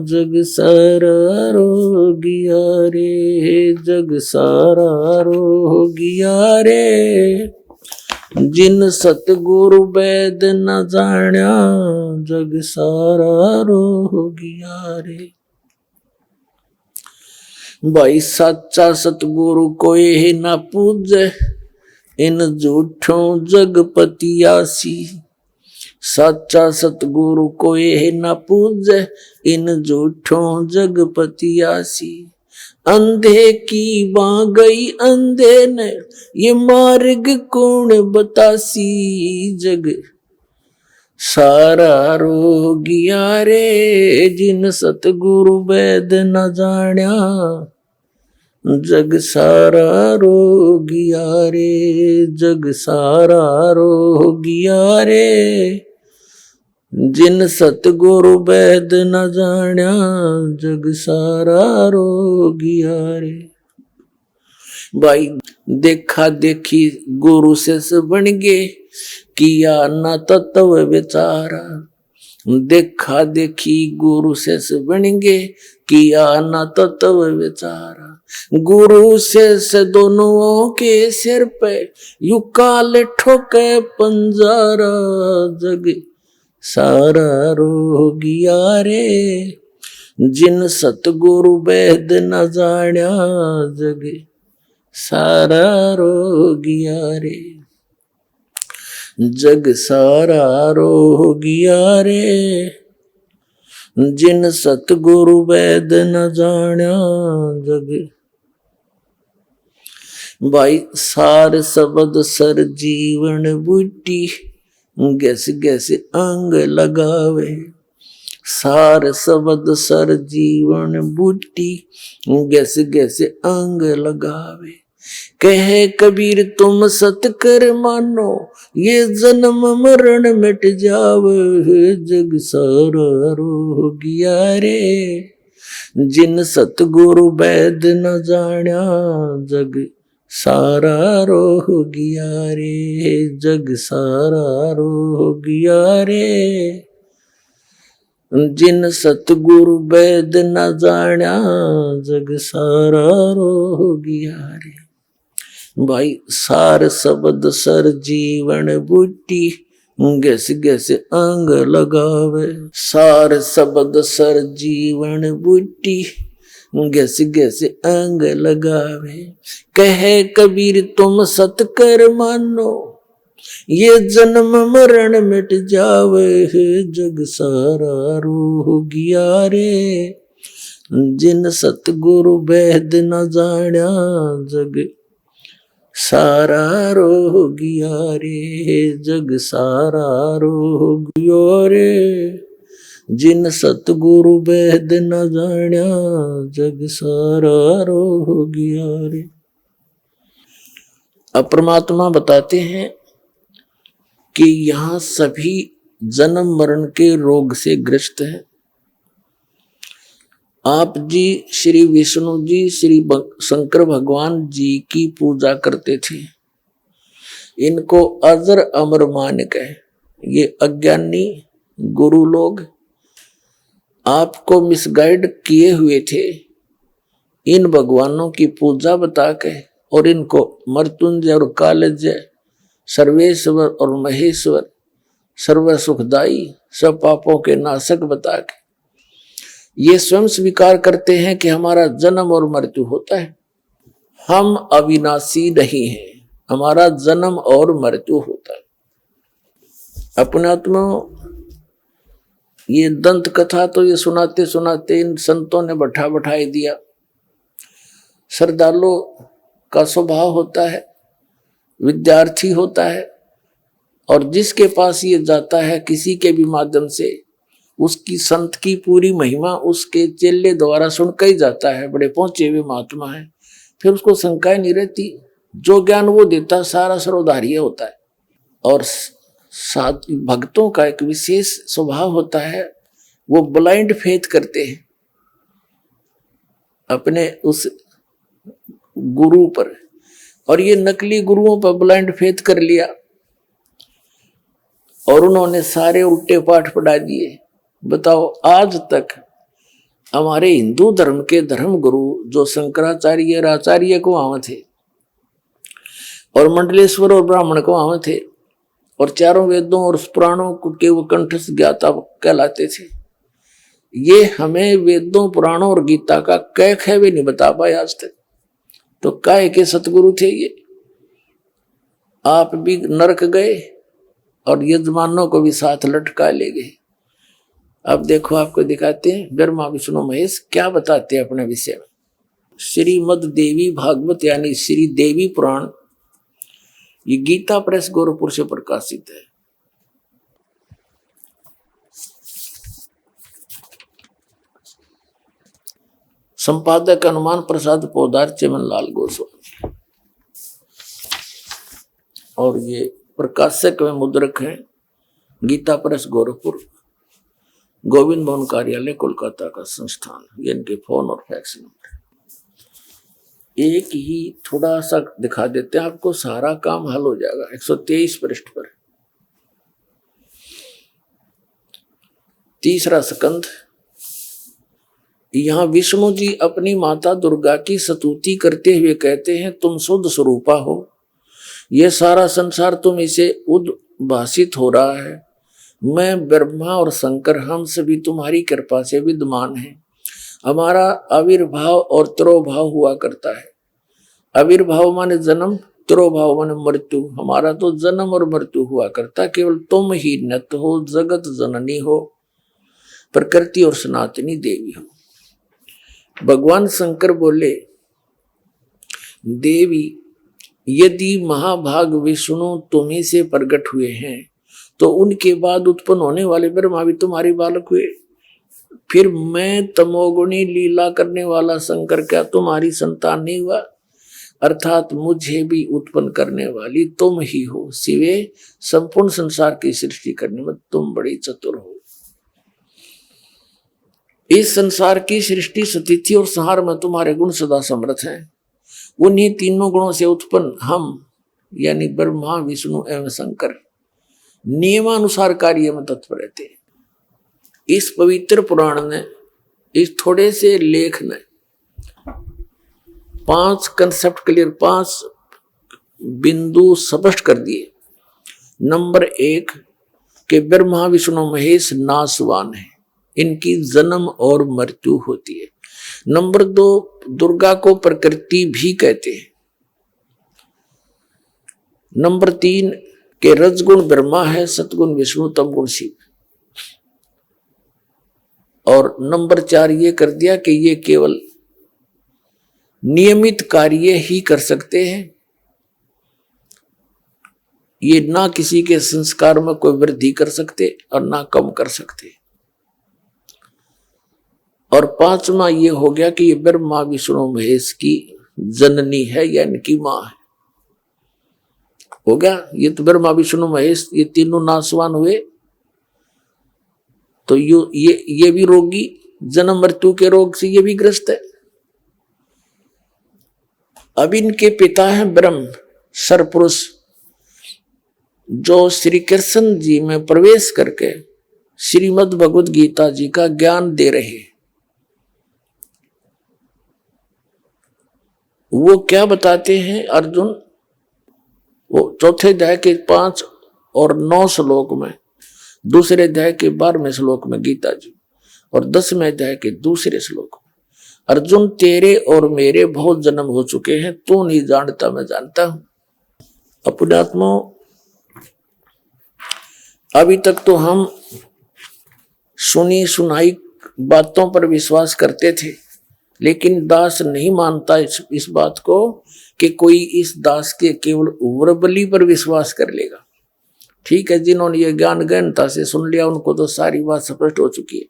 B: जग सारा रोगिया रे, जग सारा रोगिया रे, जिन सतगुरु वेद न जाण्या, जग सारा रोगिया रे। भाई, सच्चा सतगुरु कोई न पूजे, इन झूठों जगपतियासी। सच्चा सतगुरु कोई न पूजे, इन झूठों जगपतियासी। अंधे की बां गई अंधे ने, ये मार्ग कौन बतासी, जग सारा रोगिया रे, जिन सतगुरु वेद न जाण्या, जग सारा रोगिया रे, जग सारा रोगिया रे, जिन सतगुरु वेद न जाण्या, जग सारा रोगिया रे। भाई, देखा देखी गुरु से बन गे, किया न तत्व विचारा। देखा देखी गुरु से बन गे, किया न तत्व विचारा। गुरु से दोनों के सिर पे, यू काल ठोके पंजारा, जग सारा रोगिया रे, जिन सतगुरु वेद न जाण्या, जग सारा रोगिया रे, जग सारा रोगिया रे, जिन सतगुरु वैद न जाण्या जग। भाई सार शब्द सर जीवन बूटी, गैस गैस अंग लगावे। सार शब्द सर जीवन बूटी, गैस गैस अंग लगावे। कहे कबीर तुम सत कर मानो, ये जन्म मरण मिट जावे। जग सारा रोगिया रे, जिन सतगुरु वैद न जाण्या जग सारा रोगिया रे। जग सारा रोगिया रे, जिन सतगुरु वैद न जाण्या जग सारा रोगिया रे। भाई सार शब्द सर जीवन बूटी, गैस गैस अंग लगावे। सार शब्द सर जीवन बूटी, गैस गैस अंग लगावे। कहे कबीर तुम सत कर मानो, ये जन्म मरण मिट जावे। जग सारा रोगिया रे, जिन सतगुरु वैद न जाण्या जग सारा रोगिया रे। जग सारा रोगियो रे, जिन सतगुरु वैद न जाण्या जग सारा रोगिया रे। अब परमात्मा बताते हैं कि यहाँ सभी जन्म मरण के रोग से ग्रस्त हैं। आप जी श्री विष्णु जी श्री शंकर भगवान जी की पूजा करते थे। इनको अजर अमर मान के ये अज्ञानी गुरु लोग आपको मिसगाइड किए हुए थे। इन भगवानों की पूजा बता के और इनको मृत्युंजय और कालजय, सर्वेश्वर और महेश्वर, सर्व सुखदाई, सब पापों के नाशक बता के ये स्वयं स्वीकार करते हैं कि हमारा जन्म और मृत्यु होता है। हम अविनाशी नहीं हैं, हमारा जन्म और मृत्यु होता है। अपने आत्मा ये दंत कथा तो ये सुनाते सुनाते इन संतों ने बैठाई दिया। श्रद्धालु का स्वभाव होता है, विद्यार्थी होता है, और जिसके पास ये जाता है किसी के भी माध्यम से उसकी संत की पूरी महिमा उसके चेले द्वारा सुन के ही जाता है। बड़े पहुंचे हुए महात्मा है, फिर उसको शंकाएं नहीं रहती। जो ज्ञान वो देता सारा सर्वधार्य होता है। और साथ भक्तों का एक विशेष स्वभाव होता है, वो ब्लाइंड फेथ करते हैं अपने उस गुरु पर, और ये नकली गुरुओं पर ब्लाइंड फेथ कर लिया और उन्होंने सारे उल्टे पाठ पढ़ा दिए। बताओ, आज तक हमारे हिंदू धर्म के धर्म गुरु जो शंकराचार्य और आचार्य को वहां थे, और मंडलेश्वर और ब्राह्मण को वहां थे, और चारों वेदों और पुराणों को के वो कंठस्थ ज्ञाता कहलाते थे, ये हमें वेदों पुराणों और गीता का कैख है भी नहीं बता पाए आज तक। तो काहे के सतगुरु थे ये? आप भी नरक गए और यजमानों को भी साथ लटका ले गए। अब देखो, आपको दिखाते हैं ब्रह्मा विष्णु महेश क्या बताते हैं अपने विषय में। श्रीमद देवी भागवत यानी श्री देवी पुराण, ये गीता प्रेस गोरखपुर से प्रकाशित है। संपादक हनुमान प्रसाद पोदार, चमन लाल गोस्वामी, और ये प्रकाशक में मुद्रक है गीता प्रेस गोरखपुर, गोविंद भवन कार्यालय कोलकाता का संस्थान। ये इनके फोन और फैक्स नंबर। एक ही थोड़ा सा दिखा देते हैं आपको, सारा काम हल हो जाएगा। 123 पृष्ठ पर 3रा स्कंध। यहाँ विष्णु जी अपनी माता दुर्गा की स्तुति करते हुए कहते हैं, तुम शुद्ध स्वरूपा हो, ये सारा संसार तुम इसे उद्भासित हो रहा है। मैं ब्रह्मा और शंकर हम सभी तुम्हारी कृपा से विद्यमान हैं। हमारा आविर्भाव और तिरोभाव हुआ करता है। आविर्भाव माने जन्म, तिरोभाव माने मृत्यु। हमारा तो जन्म और मृत्यु हुआ करता, केवल तुम ही नित्य हो, जगत जननी हो। प्रकृति और सनातनी देवी हो। भगवान शंकर बोले, देवी यदि महाभाग विष्णु तुम्ही से प्रकट हुए हैं तो उनके बाद उत्पन्न होने वाले ब्रह्मा भी तुम्हारे बालक हुए, फिर मैं तमोगुणी लीला करने वाला शंकर क्या तुम्हारी संतान नहीं हुआ? अर्थात मुझे भी उत्पन्न करने वाली तुम ही हो, सिवे संपूर्ण संसार की सृष्टि करने में तुम बड़ी चतुर हो। इस संसार की सृष्टि, स्थिति और संहार में तुम्हारे गुण सदा समर्थ हैं। उन्हीं तीनों गुणों से उत्पन्न हम यानी ब्रह्मा विष्णु एवं शंकर नियमानुसार कार्य में तत्पर रहते हैं। इस पवित्र पुराण ने, इस थोड़े से लेख ने 5 कंसेप्ट क्लियर, 5 बिंदु स्पष्ट कर दिए। नंबर 1 कि ब्रह्मा विष्णु महेश नाशवान है, इनकी जन्म और मृत्यु होती है। नंबर 2 दुर्गा को प्रकृति भी कहते हैं। नंबर 3 के रजगुण ब्रह्मा है, सतगुण विष्णु, तमगुण शिव। और नंबर 4 ये कर दिया कि ये केवल नियमित कार्य ही कर सकते हैं, ये ना किसी के संस्कार में कोई वृद्धि कर सकते और ना कम कर सकते। और 5वां ये हो गया कि ये ब्रह्मा विष्णु महेश की जननी है या इनकी मां है। हो गया, ये तो ब्रह्मा विष्णु महेश ये तीनों नाशवान हुए, तो ये भी रोगी, जन्म मृत्यु के रोग से ये भी ग्रस्त है। अब इनके पिता हैं ब्रह्म सरपुरुष, जो श्री कृष्ण जी में प्रवेश करके श्रीमद् भगवद गीता जी का ज्ञान दे रहे। वो क्या बताते हैं अर्जुन? वो चौथे अध्याय के 5 और 9 श्लोक में, दूसरे अध्याय के 12वें श्लोक में गीता जी, और 10वें अध्याय के दूसरे श्लोक में, अर्जुन तेरे और मेरे बहुत जन्म हो चुके हैं, तू नहीं जानता मैं जानता हूं। अपने आत्मा, अभी तक तो हम सुनी सुनाई बातों पर विश्वास करते थे, लेकिन दास नहीं मानता इस बात को कि कोई इस दास के केवल वर्बली पर विश्वास कर लेगा। ठीक है, जिन्होंने ये ज्ञान गहनता से सुन लिया उनको तो सारी बात स्पष्ट हो चुकी है,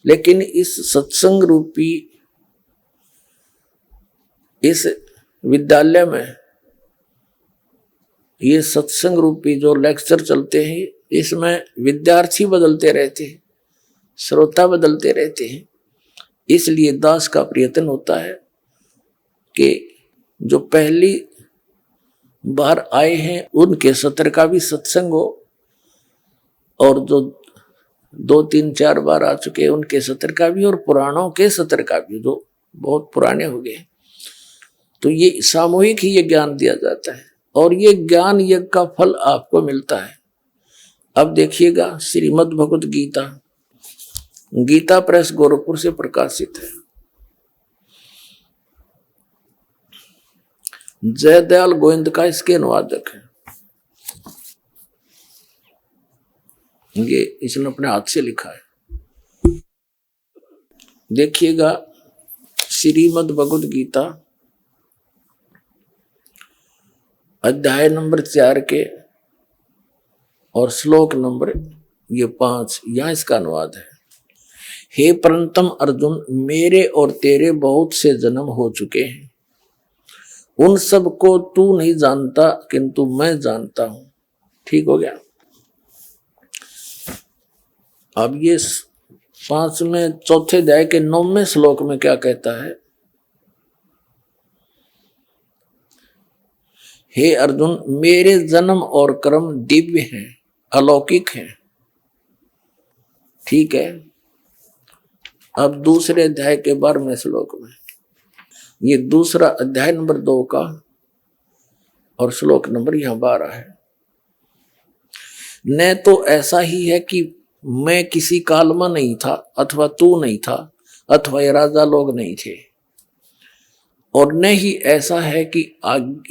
B: लेकिन इस सत्संग रूपी इस विद्यालय में ये सत्संग रूपी जो लेक्चर चलते हैं, इसमें विद्यार्थी बदलते रहते हैं, श्रोता बदलते रहते हैं। इसलिए दास का प्रयत्न होता है कि जो पहली बार आए हैं उनके सत्र का भी सत्संग हो, और जो 2, 3, 4 बार आ चुके हैं उनके सत्र का भी, और पुराणों के सत्र का भी, जो बहुत पुराने हो गए। तो ये सामूहिक ही ये ज्ञान दिया जाता है, और ये ज्ञान यज्ञ का फल आपको मिलता है। अब देखिएगा, श्रीमद् भगवद गीता, गीता प्रेस गोरखपुर से प्रकाशित है। जयदयाल गोविंद का इसके अनुवादक है। ये इसने अपने हाथ से लिखा है। देखिएगा, श्रीमद् भगवद गीता अध्याय नंबर 4 के और श्लोक नंबर 5, यहां इसका अनुवाद है। हे परंतम अर्जुन, मेरे और तेरे बहुत से जन्म हो चुके हैं, उन सब को तू नहीं जानता किंतु मैं जानता हूं। ठीक हो गया। अब ये 5वें चौथे अध्याय के 9वें श्लोक में क्या कहता है? हे अर्जुन, मेरे जन्म और कर्म दिव्य हैं, अलौकिक हैं। ठीक है। अब दूसरे अध्याय के 12वें श्लोक में, ये दूसरा अध्याय नंबर 2 का और श्लोक नंबर यहां 12 है। न तो ऐसा ही है कि मैं किसी काल में नहीं था, अथवा तू नहीं था, अथवा ये राजा लोग नहीं थे, और न ही ऐसा है कि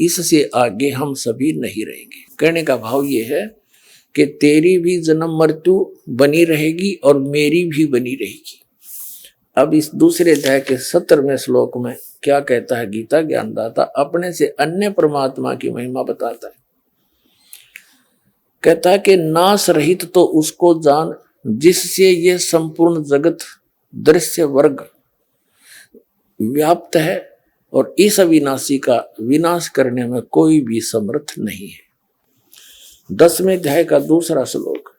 B: इससे आगे हम सभी नहीं रहेंगे। कहने का भाव ये है कि तेरी भी जन्म मृत्यु बनी रहेगी और मेरी भी बनी रहेगी। अब इस दूसरे अध्याय के 17वें श्लोक में क्या कहता है गीता ज्ञानदाता? अपने से अन्य परमात्मा की महिमा बताता है। कहता है कि नाश रहित तो उसको जान जिससे ये संपूर्ण जगत दृश्य वर्ग व्याप्त है और इस अविनाशी का विनाश करने में कोई भी समर्थ नहीं है। 10वें अध्याय का दूसरा श्लोक,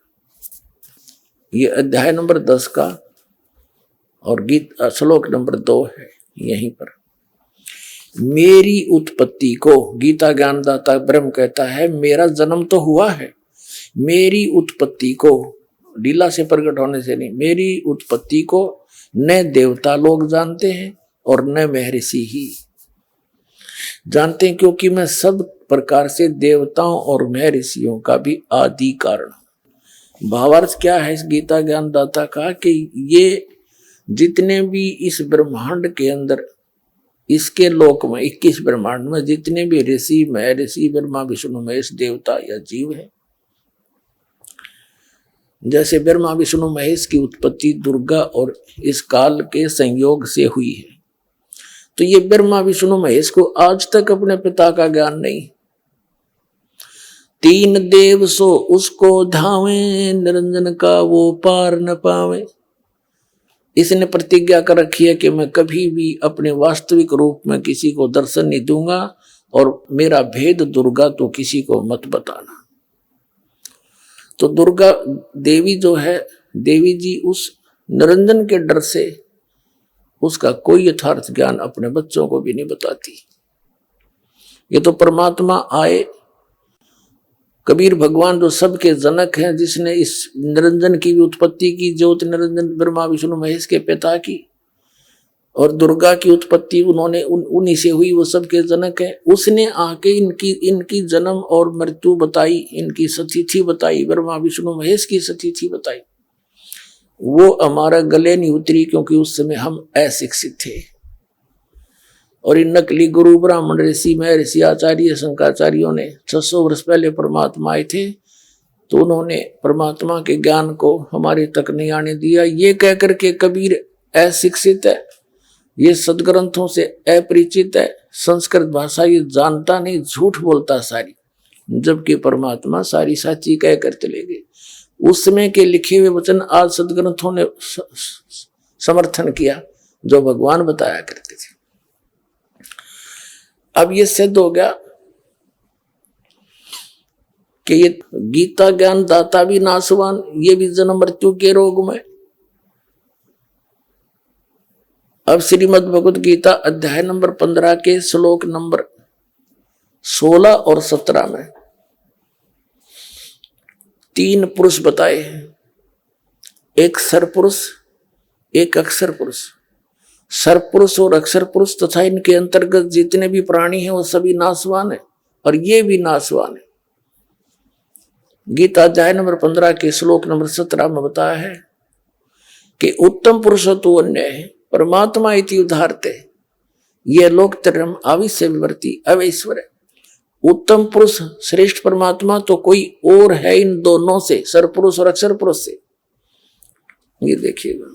B: ये अध्याय नंबर 10 का और श्लोक नंबर 2 है। यहीं पर मेरी उत्पत्ति को गीता ज्ञानदाता ब्रह्म कहता है, मेरा जन्म तो हुआ है, मेरी उत्पत्ति को लीला से प्रकट होने से नहीं, मेरी उत्पत्ति को न देवता लोग जानते हैं और न महर्षि ही जानते हैं, क्योंकि मैं सब प्रकार से देवताओं और महर्षियों का भी आदि कारण। भावार्थ क्या है इस गीता ज्ञानदाता का कि ये जितने भी इस ब्रह्मांड के अंदर, इसके लोक में 21 ब्रह्मांड में जितने भी ऋषि महर्षि ब्रह्मा विष्णु महेश देवता या जीव है, जैसे ब्रह्मा विष्णु महेश की उत्पत्ति दुर्गा और इस काल के संयोग से हुई है, तो ये ब्रह्मा विष्णु महेश को आज तक अपने पिता का ज्ञान नहीं। 3 देव सो उसको धावे, निरंजन का वो पार न पावे। इसने प्रतिज्ञा कर रखी है कि मैं कभी भी अपने वास्तविक रूप में किसी को दर्शन नहीं दूंगा और मेरा भेद दुर्गा तो किसी को मत बताना। तो दुर्गा देवी जो है, देवी जी उस निरंजन के डर से उसका कोई यथार्थ ज्ञान अपने बच्चों को भी नहीं बताती। ये तो परमात्मा आए, कबीर भगवान जो सबके जनक हैं, जिसने इस निरंजन की भी उत्पत्ति की, ज्योति निरंजन ब्रह्मा विष्णु महेश के पिता की, और दुर्गा की उत्पत्ति उन्होंने उन्हीं से हुई, वो सबके जनक है। उसने आके इनकी जन्म और मृत्यु बताई, इनकी सतिथि बताई, ब्रह्मा विष्णु महेश की सतिथि बताई। वो हमारा गले नहीं उतरी, क्योंकि उस समय हम अशिक्षित थे और इन नकली गुरु ब्राह्मण ऋषि महर्षि आचार्य शंकराचार्यों ने 600 वर्ष पहले परमात्मा आए थे, तो उन्होंने परमात्मा के ज्ञान को हमारे तक नहीं आने दिया। ये कह करके कबीर अशिक्षित है, ये सदग्रंथों से अपरिचित है, संस्कृत भाषा ये जानता नहीं, झूठ बोलता सारी, जबकि परमात्मा सारी साची कह कर चले गए। उस समय के लिखे हुए वचन आज सदग्रंथों ने समर्थन किया जो भगवान बताया करते थे। अब ये सिद्ध हो गया कि ये गीता ज्ञान दाता भी नासवान, ये भी जन्म मृत्यु के रोग में। अब श्रीमद् भगवद गीता अध्याय नंबर 15 के श्लोक नंबर 16 और 17 में 3 पुरुष बताए हैं, एक सरपुरुष, एक अक्षर पुरुष। सरपुरुष और अक्षर पुरुष तथा इनके अंतर्गत जितने भी प्राणी हैं वो सभी नासवान है और ये भी नासवान है। गीता अध्याय नंबर 15 के श्लोक नंबर 17 में बताया है कि उत्तम पुरुष तो अन्य है परमात्मा इति उदाहरते, ये लोकत्रयम् आविश्य विवर्ती अवैश्वर है। उत्तम पुरुष श्रेष्ठ परमात्मा तो कोई और है इन दोनों से, सरपुरुष और अक्षर पुरुष से। ये देखिएगा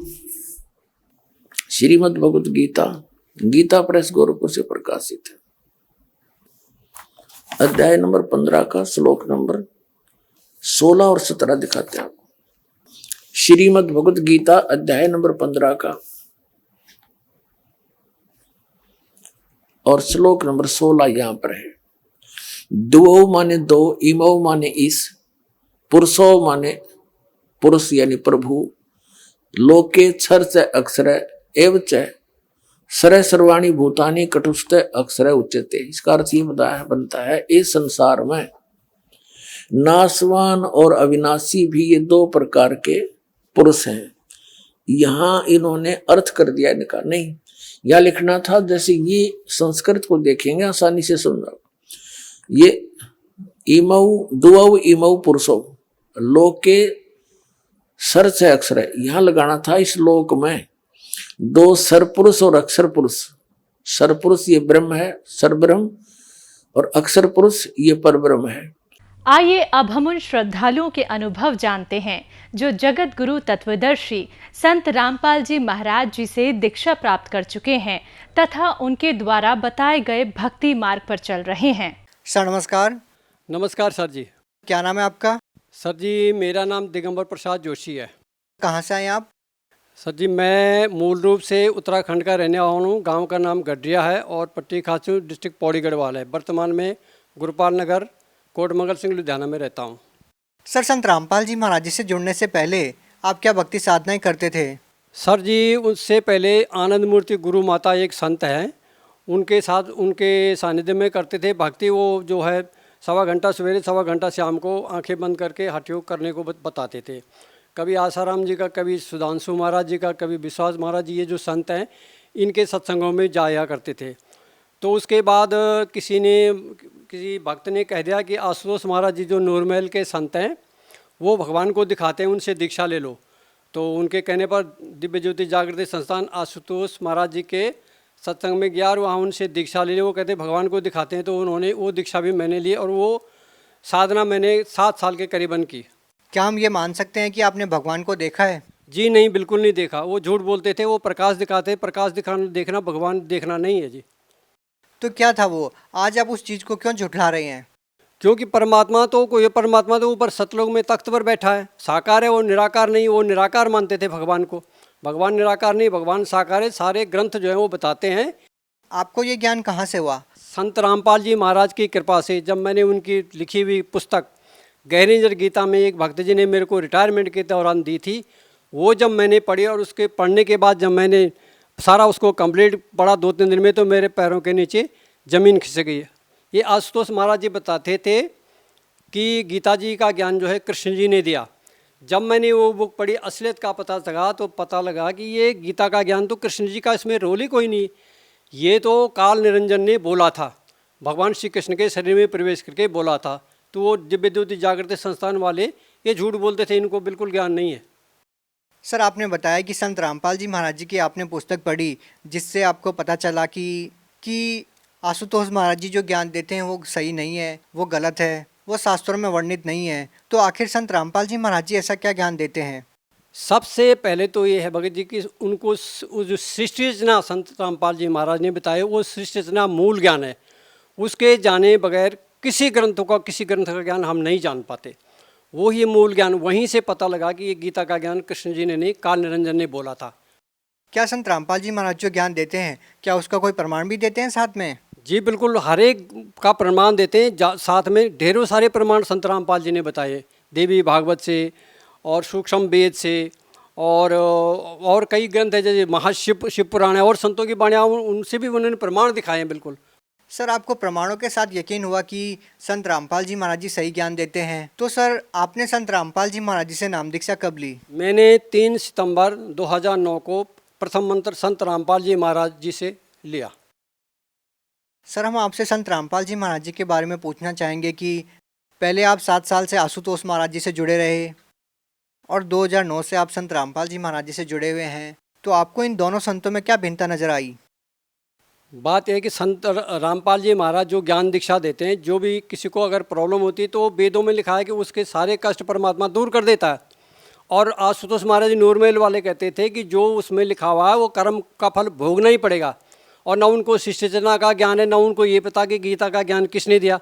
B: श्रीमद् भगवद गीता, गीता प्रेस गोरखपुर से प्रकाशित है, अध्याय नंबर 15 का श्लोक नंबर 16 और 17 दिखाते हैं आपको। श्रीमद् भगवद गीता अध्याय नंबर 15 का और श्लोक नंबर 16 यहां पर है। द्वौ माने दो, इमौ माने इस, पुरुषो माने पुरुष यानी प्रभु, लोके क्षर च अक्षर एव च सर्व सर्वाणी भूतानि कटुस्थ अक्षर उच्यते। इसका अर्थ ये बनता है इस संसार में नाशवान और अविनाशी भी ये 2 प्रकार के पुरुष हैं। यहां इन्होंने अर्थ कर दिया, इनका नहीं, यह लिखना था जैसे ये संस्कृत को देखेंगे आसानी से समझो। ये इमौ दुवौ इमौ पुरुषो लोके सर से अक्षर है, यहां लगाना था इस लोक में 2 सरपुरुष और अक्षर पुरुष। सरपुरुष ये ब्रह्म है, सरब्रह्म, और अक्षर पुरुष ये परब्रह्म है।
C: आइए अब हम उन श्रद्धालुओं के अनुभव जानते हैं जो जगत गुरु तत्वदर्शी संत रामपाल जी महाराज जी से दीक्षा प्राप्त कर चुके हैं तथा उनके द्वारा बताए गए भक्ति मार्ग पर चल रहे हैं।
D: सर नमस्कार।
E: नमस्कार सर जी।
D: क्या नाम है आपका?
E: सर जी मेरा नाम दिगंबर प्रसाद जोशी है।
D: कहाँ से आए आप?
E: सर जी मैं मूल रूप से उत्तराखंड का रहने वाला हूँ। गांव का नाम गड्रिया है और पट्टी खाचू डिस्ट्रिक्ट पौड़ी गढ़वाल है। वर्तमान में गुरुपाल नगर कोटमंगल सिंह लुधियाना में रहता हूँ।
D: सर संत रामपाल जी महाराज जी से जुड़ने से पहले आप क्या भक्ति साधनाएं करते थे?
E: सर जी उससे पहले आनंद मूर्ति गुरु माता एक संत हैं, उनके साथ उनके सानिध्य में करते थे भक्ति। वो जो है 1.25 घंटा सवेरे 1.25 घंटा शाम को आंखें बंद करके हठ योग करने को बताते थे। कभी आसाराम जी का, कभी सुधांशु महाराज जी का, कभी विश्वास महाराज जी, ये जो संत हैं इनके सत्संगों में जाया करते थे। तो उसके बाद किसी भक्त ने कह दिया कि आशुतोष महाराज जी जो नूरमहल के संत हैं वो भगवान को दिखाते हैं, उनसे दीक्षा ले लो। तो उनके कहने पर दिव्य ज्योति जागृति संस्थान आशुतोष महाराज जी के सत्संग में गया और वहाँ उनसे दीक्षा ले ली। वो कहते भगवान को दिखाते हैं, तो उन्होंने वो दीक्षा भी मैंने ली और वो साधना मैंने 7 साल के करीबन की।
D: क्या हम ये मान सकते हैं कि आपने भगवान को देखा है?
E: जी नहीं, बिल्कुल नहीं देखा। वो झूठ बोलते थे, वो प्रकाश दिखाते। प्रकाश दिखाना देखना, भगवान देखना नहीं है जी।
D: तो क्या था वो? आज आप उस चीज़ को क्यों झुठला रहे हैं?
E: क्योंकि परमात्मा तो ऊपर सतलोक में तख्त पर बैठा है, साकार है, वो निराकार नहीं। वो निराकार मानते थे भगवान को। भगवान निराकार नहीं, भगवान साकार है। सारे ग्रंथ जो हैं वो बताते हैं।
D: आपको ये ज्ञान कहाँ से हुआ?
E: संत रामपाल जी महाराज की कृपा से। जब मैंने उनकी लिखी हुई पुस्तक गहरी नजर गीता में एक भक्त जी ने मेरे को रिटायरमेंट के दौरान दी थी, वो जब मैंने पढ़ी और उसके पढ़ने के बाद जब मैंने सारा उसको कंप्लीट पढ़ा 2-3 दिन में, तो मेरे पैरों के नीचे ज़मीन खिसक गई। ये आशुतोष महाराज जी बताते थे कि गीता जी का ज्ञान जो है कृष्ण जी ने दिया। जब मैंने वो बुक पढ़ी, असलियत का पता लगा, तो पता लगा कि ये गीता का ज्ञान तो कृष्ण जी का, इसमें रोल ही कोई नहीं। ये तो काल निरंजन ने बोला था, भगवान श्री कृष्ण के शरीर में प्रवेश करके बोला था। तो वो दिव्य ज्योति जागृति संस्थान वाले ये झूठ बोलते थे, इनको बिल्कुल ज्ञान नहीं है।
D: सर आपने बताया कि संत रामपाल जी महाराज जी की आपने पुस्तक पढ़ी, जिससे आपको पता चला कि आशुतोष महाराज जी जो ज्ञान देते हैं वो सही नहीं है, वो गलत है, वो शास्त्रों में वर्णित नहीं है। तो आखिर संत रामपाल जी महाराज जी ऐसा क्या ज्ञान देते हैं?
E: सबसे पहले तो ये है भगत जी कि उनको जो सृष्टि रचना संत रामपाल जी महाराज ने बताया, वो सृष्टि रचना मूल ज्ञान है। उसके जाने बगैर किसी ग्रंथ का ज्ञान हम नहीं जान पाते। वो ही मूल ज्ञान, वहीं से पता लगा कि ये गीता का ज्ञान कृष्ण जी ने नहीं, काल निरंजन ने बोला था।
D: क्या संत रामपाल जी महाराज जो ज्ञान देते हैं, क्या उसका कोई प्रमाण भी देते हैं साथ में?
E: जी बिल्कुल, हर एक का प्रमाण देते हैं। साथ में ढेरों सारे प्रमाण संत रामपाल जी ने बताए, देवी भागवत से और सूक्ष्म वेद से और कई ग्रंथ है जैसे महाशिव शिव पुराण है और संतों की वाणियाँ, उनसे भी उन्होंने प्रमाण दिखाए हैं। बिल्कुल।
D: सर आपको प्रमाणों के साथ यकीन हुआ कि संत रामपाल जी महाराज जी सही ज्ञान देते हैं। तो सर आपने संत रामपाल जी महाराज जी से नाम दीक्षा कब ली?
E: मैंने 3 सितंबर 2009 को प्रथम मंत्र संत रामपाल जी महाराज जी से लिया।
D: सर हम आपसे संत रामपाल जी महाराज जी के बारे में पूछना चाहेंगे कि पहले आप 7 साल से आशुतोष महाराज जी से जुड़े रहे और 2009 से आप संत रामपाल जी महाराज जी से जुड़े हुए हैं। तो आपको इन दोनों संतों में क्या भिन्नता नजर आई?
E: बात यह है कि संत रामपाल जी महाराज जो ज्ञान दीक्षा देते हैं, जो भी किसी को अगर प्रॉब्लम होती है तो वेदों में लिखा है कि उसके सारे कष्ट परमात्मा दूर कर देता है। और आशुतोष महाराज जी नूरमहल वाले कहते थे कि जो उसमें लिखा हुआ है वो कर्म का फल भोगना ही पड़ेगा। और न उनको शिष्टचना का ज्ञान है, न उनको ये पता कि गीता का ज्ञान किसने दिया।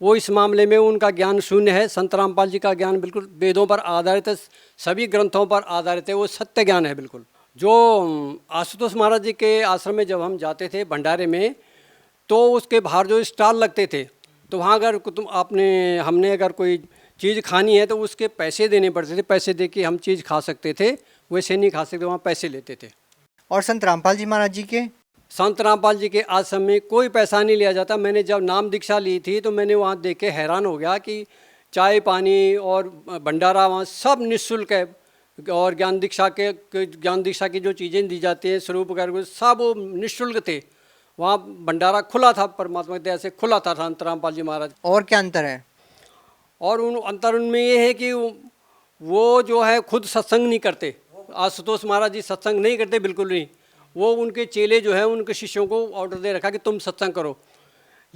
E: वो इस मामले में उनका ज्ञान शून्य है। संत रामपाल जी का ज्ञान बिल्कुल वेदों पर आधारित है, सभी ग्रंथों पर आधारित है, वो सत्य ज्ञान है बिल्कुल। जो आशुतोष महाराज जी के आश्रम में जब हम जाते थे भंडारे में, तो उसके बाहर जो स्टॉल लगते थे, तो वहाँ अगर हमने अगर कोई चीज़ खानी है तो उसके पैसे देने पड़ते थे। पैसे दे के हम चीज़ खा सकते थे, वैसे नहीं खा सकते, वहाँ पैसे लेते थे।
D: और संत रामपाल जी महाराज जी के?
E: संत रामपाल जी के आश्रम में कोई पैसा नहीं लिया जाता। मैंने जब नाम दीक्षा ली थी तो मैंने वहाँ देख के हैरान हो गया कि चाय पानी और भंडारा वहाँ सब निःशुल्क है। और ज्ञान दीक्षा की जो चीज़ें दी जाती हैं, स्वरूप वगैरह, सब वो निःशुल्क थे। वहाँ भंडारा खुला था, परमात्मा की दया से खुला था संत रामपाल जी महाराज।
D: और क्या अंतर है?
E: और अंतर उनमें ये है कि वो जो है खुद सत्संग नहीं करते। आशुतोष महाराज जी सत्संग नहीं करते, बिल्कुल नहीं। वो उनके चेले जो है, उनके शिष्यों को ऑर्डर दे रखा कि तुम सत्संग करो।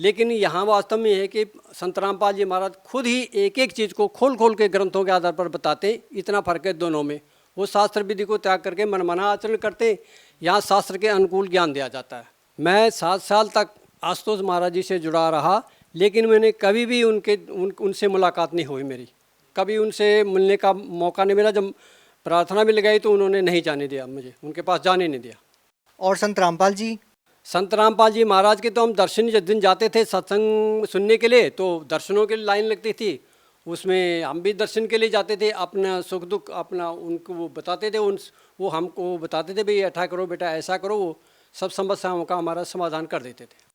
E: लेकिन यहाँ वास्तव में है कि संत रामपाल जी महाराज खुद ही एक एक चीज़ को खोल खोल के ग्रंथों के आधार पर बताते। इतना फर्क है दोनों में। वो शास्त्र विधि को त्याग करके मनमाना आचरण करते, यहाँ शास्त्र के अनुकूल ज्ञान दिया जाता है। मैं 7 साल तक आशुतोष महाराज जी से जुड़ा रहा, लेकिन मैंने कभी भी उनसे मुलाकात नहीं हुई मेरी, कभी उनसे मिलने का मौका नहीं मिला। जब प्रार्थना भी लगाई तो उन्होंने नहीं जाने दिया, मुझे उनके पास जाने नहीं दिया।
D: और संत रामपाल जी?
E: संत रामपाल जी महाराज के तो हम दर्शन जिस दिन जाते थे सत्संग सुनने के लिए, तो दर्शनों के लिए लाइन लगती थी, उसमें हम भी दर्शन के लिए जाते थे। अपना सुख दुख अपना उनको वो बताते थे, वो हमको बताते थे, भाई ऐसा करो बेटा, ऐसा करो, वो सब समस्याओं का हमारा समाधान कर देते थे।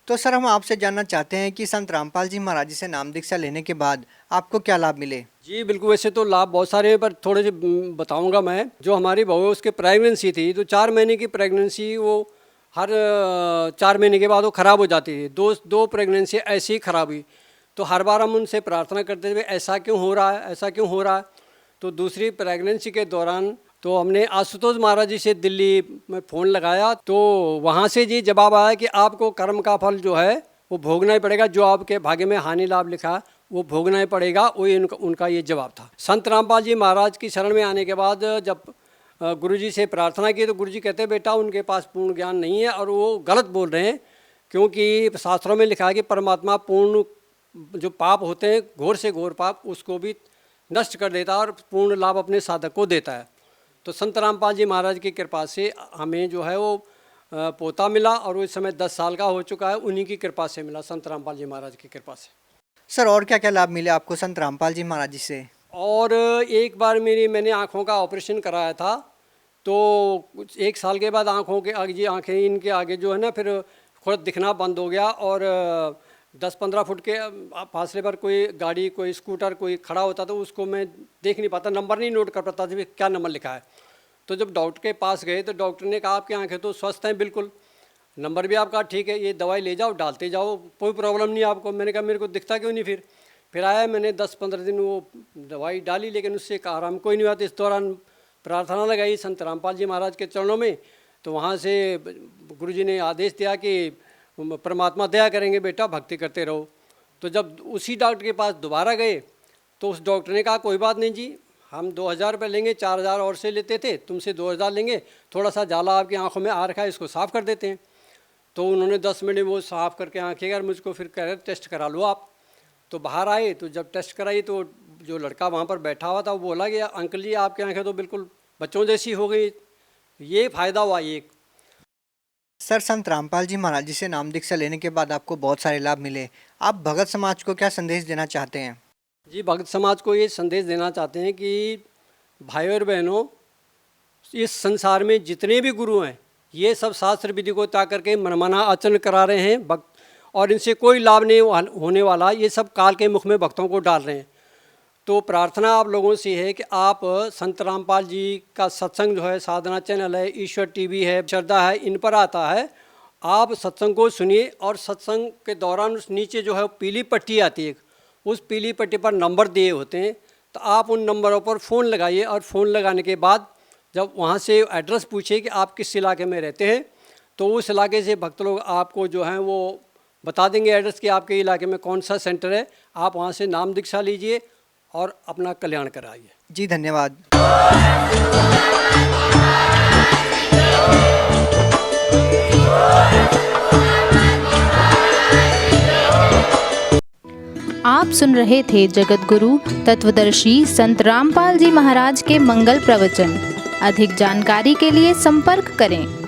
D: तो सर हम आपसे जानना चाहते हैं कि संत रामपाल जी महाराज जी से नाम दीक्षा लेने के बाद आपको क्या लाभ मिले?
E: जी बिल्कुल, वैसे तो लाभ बहुत सारे हैं, पर थोड़े से बताऊंगा मैं। जो हमारी बहू है उसके प्रेगनेंसी थी, तो 4 महीने की प्रेगनेंसी वो हर 4 महीने के बाद वो ख़राब हो जाती थी। दो प्रेगनेंसी ऐसी ही ख़राब हुई, तो हर बार हम उनसे प्रार्थना करते थे ऐसा क्यों हो रहा है, ऐसा क्यों हो रहा है। तो दूसरी प्रेगनेंसी के दौरान तो हमने आशुतोष महाराज जी से दिल्ली में फ़ोन लगाया, तो वहाँ से जी जवाब आया कि आपको कर्म का फल जो है वो भोगना ही पड़ेगा, जो आपके भाग्य में हानि लाभ लिखा वो भोगना ही पड़ेगा। वही उनका ये जवाब था। संत रामपाल जी महाराज की शरण में आने के बाद जब गुरुजी से प्रार्थना की, तो गुरुजी कहते बेटा उनके पास पूर्ण ज्ञान नहीं है और वो गलत बोल रहे हैं, क्योंकि शास्त्रों में लिखा है कि परमात्मा पूर्ण जो पाप होते हैं, घोर से घोर पाप, उसको भी नष्ट कर देता है और पूर्ण लाभ अपने साधक को देता है। तो संत रामपाल जी महाराज की कृपा से हमें जो है वो पोता मिला, और वो इस समय 10 साल का हो चुका है। उन्हीं की कृपा से मिला, संत रामपाल जी महाराज की कृपा से।
D: सर और क्या क्या लाभ मिले आपको संत रामपाल जी महाराज जी से?
E: और एक बार मैंने आँखों का ऑपरेशन कराया था, तो कुछ 1 साल के बाद आँखों के आगे आँखें इनके आगे जो है ना फिर खुद दिखना बंद हो गया, और 10-15 फुट के फासले पर कोई गाड़ी, कोई स्कूटर, कोई खड़ा होता तो उसको मैं देख नहीं पाता, नंबर नहीं नोट कर पाता था क्या नंबर लिखा है। तो जब डॉक्टर के पास गए तो डॉक्टर ने कहा आपकी आँखें तो स्वस्थ हैं बिल्कुल, नंबर भी आपका ठीक है, ये दवाई ले जाओ, डालते जाओ, कोई प्रॉब्लम नहीं आपको। मैंने कहा मेरे को दिखता क्यों नहीं? फिर आया, मैंने 10-15 दिन वो दवाई डाली, लेकिन उससे आराम कोई नहीं हुआ। तो इस दौरान प्रार्थना लगाई संत रामपाल जी महाराज के चरणों में, तो वहाँ से गुरुजी ने आदेश दिया कि परमात्मा दया करेंगे बेटा, भक्ति करते रहो। तो जब उसी डॉक्टर के पास दोबारा गए तो उस डॉक्टर ने कहा कोई बात नहीं जी, हम 2000 रुपये लेंगे, 4000 और से लेते थे, तुमसे 2000 लेंगे, थोड़ा सा जाला आपकी आंखों में आ रखा है, इसको साफ़ कर देते हैं। तो उन्होंने 10 मिनट में वो साफ़ करके आँखें, यार मुझको फिर कह रहे टेस्ट करा लो आप। तो बाहर आए, तो जब टेस्ट कराई तो जो लड़का वहाँ पर बैठा हुआ था वो बोला कि अंकल जी आपकी आँखें तो बिल्कुल बच्चों जैसी हो गई। ये फ़ायदा हुआ एक।
D: सर संत रामपाल जी महाराज जी से नाम दीक्षा लेने के बाद आपको बहुत सारे लाभ मिले, आप भगत समाज को क्या संदेश देना चाहते हैं?
E: जी भगत समाज को ये संदेश देना चाहते हैं कि भाइयों और बहनों, इस संसार में जितने भी गुरु हैं ये सब शास्त्र विधि को त्याग करके मनमाना आचरण करा रहे हैं भक्त, और इनसे कोई लाभ नहीं होने वाला, ये सब काल के मुख में भक्तों को डाल रहे हैं। तो प्रार्थना आप लोगों से है कि आप संत रामपाल जी का सत्संग जो है, साधना चैनल है, ईश्वर टीवी है, श्रद्धा है, इन पर आता है, आप सत्संग को सुनिए। और सत्संग के दौरान उस नीचे जो है पीली पट्टी आती है, उस पीली पट्टी पर नंबर दिए होते हैं, तो आप उन नंबरों पर फ़ोन लगाइए। और फ़ोन लगाने के बाद जब वहाँ से एड्रेस पूछिए कि आप किस इलाके में रहते हैं, तो उस इलाके से भक्त लोग आपको जो हैं वो बता देंगे एड्रेस कि आपके इलाके में कौन सा सेंटर है। आप वहाँ से नाम दीक्षा लीजिए और अपना कल्याण कराइए।
D: जी धन्यवाद।
F: आप सुन रहे थे जगत गुरु तत्वदर्शी संत रामपाल जी महाराज के मंगल प्रवचन। अधिक जानकारी के लिए संपर्क करें।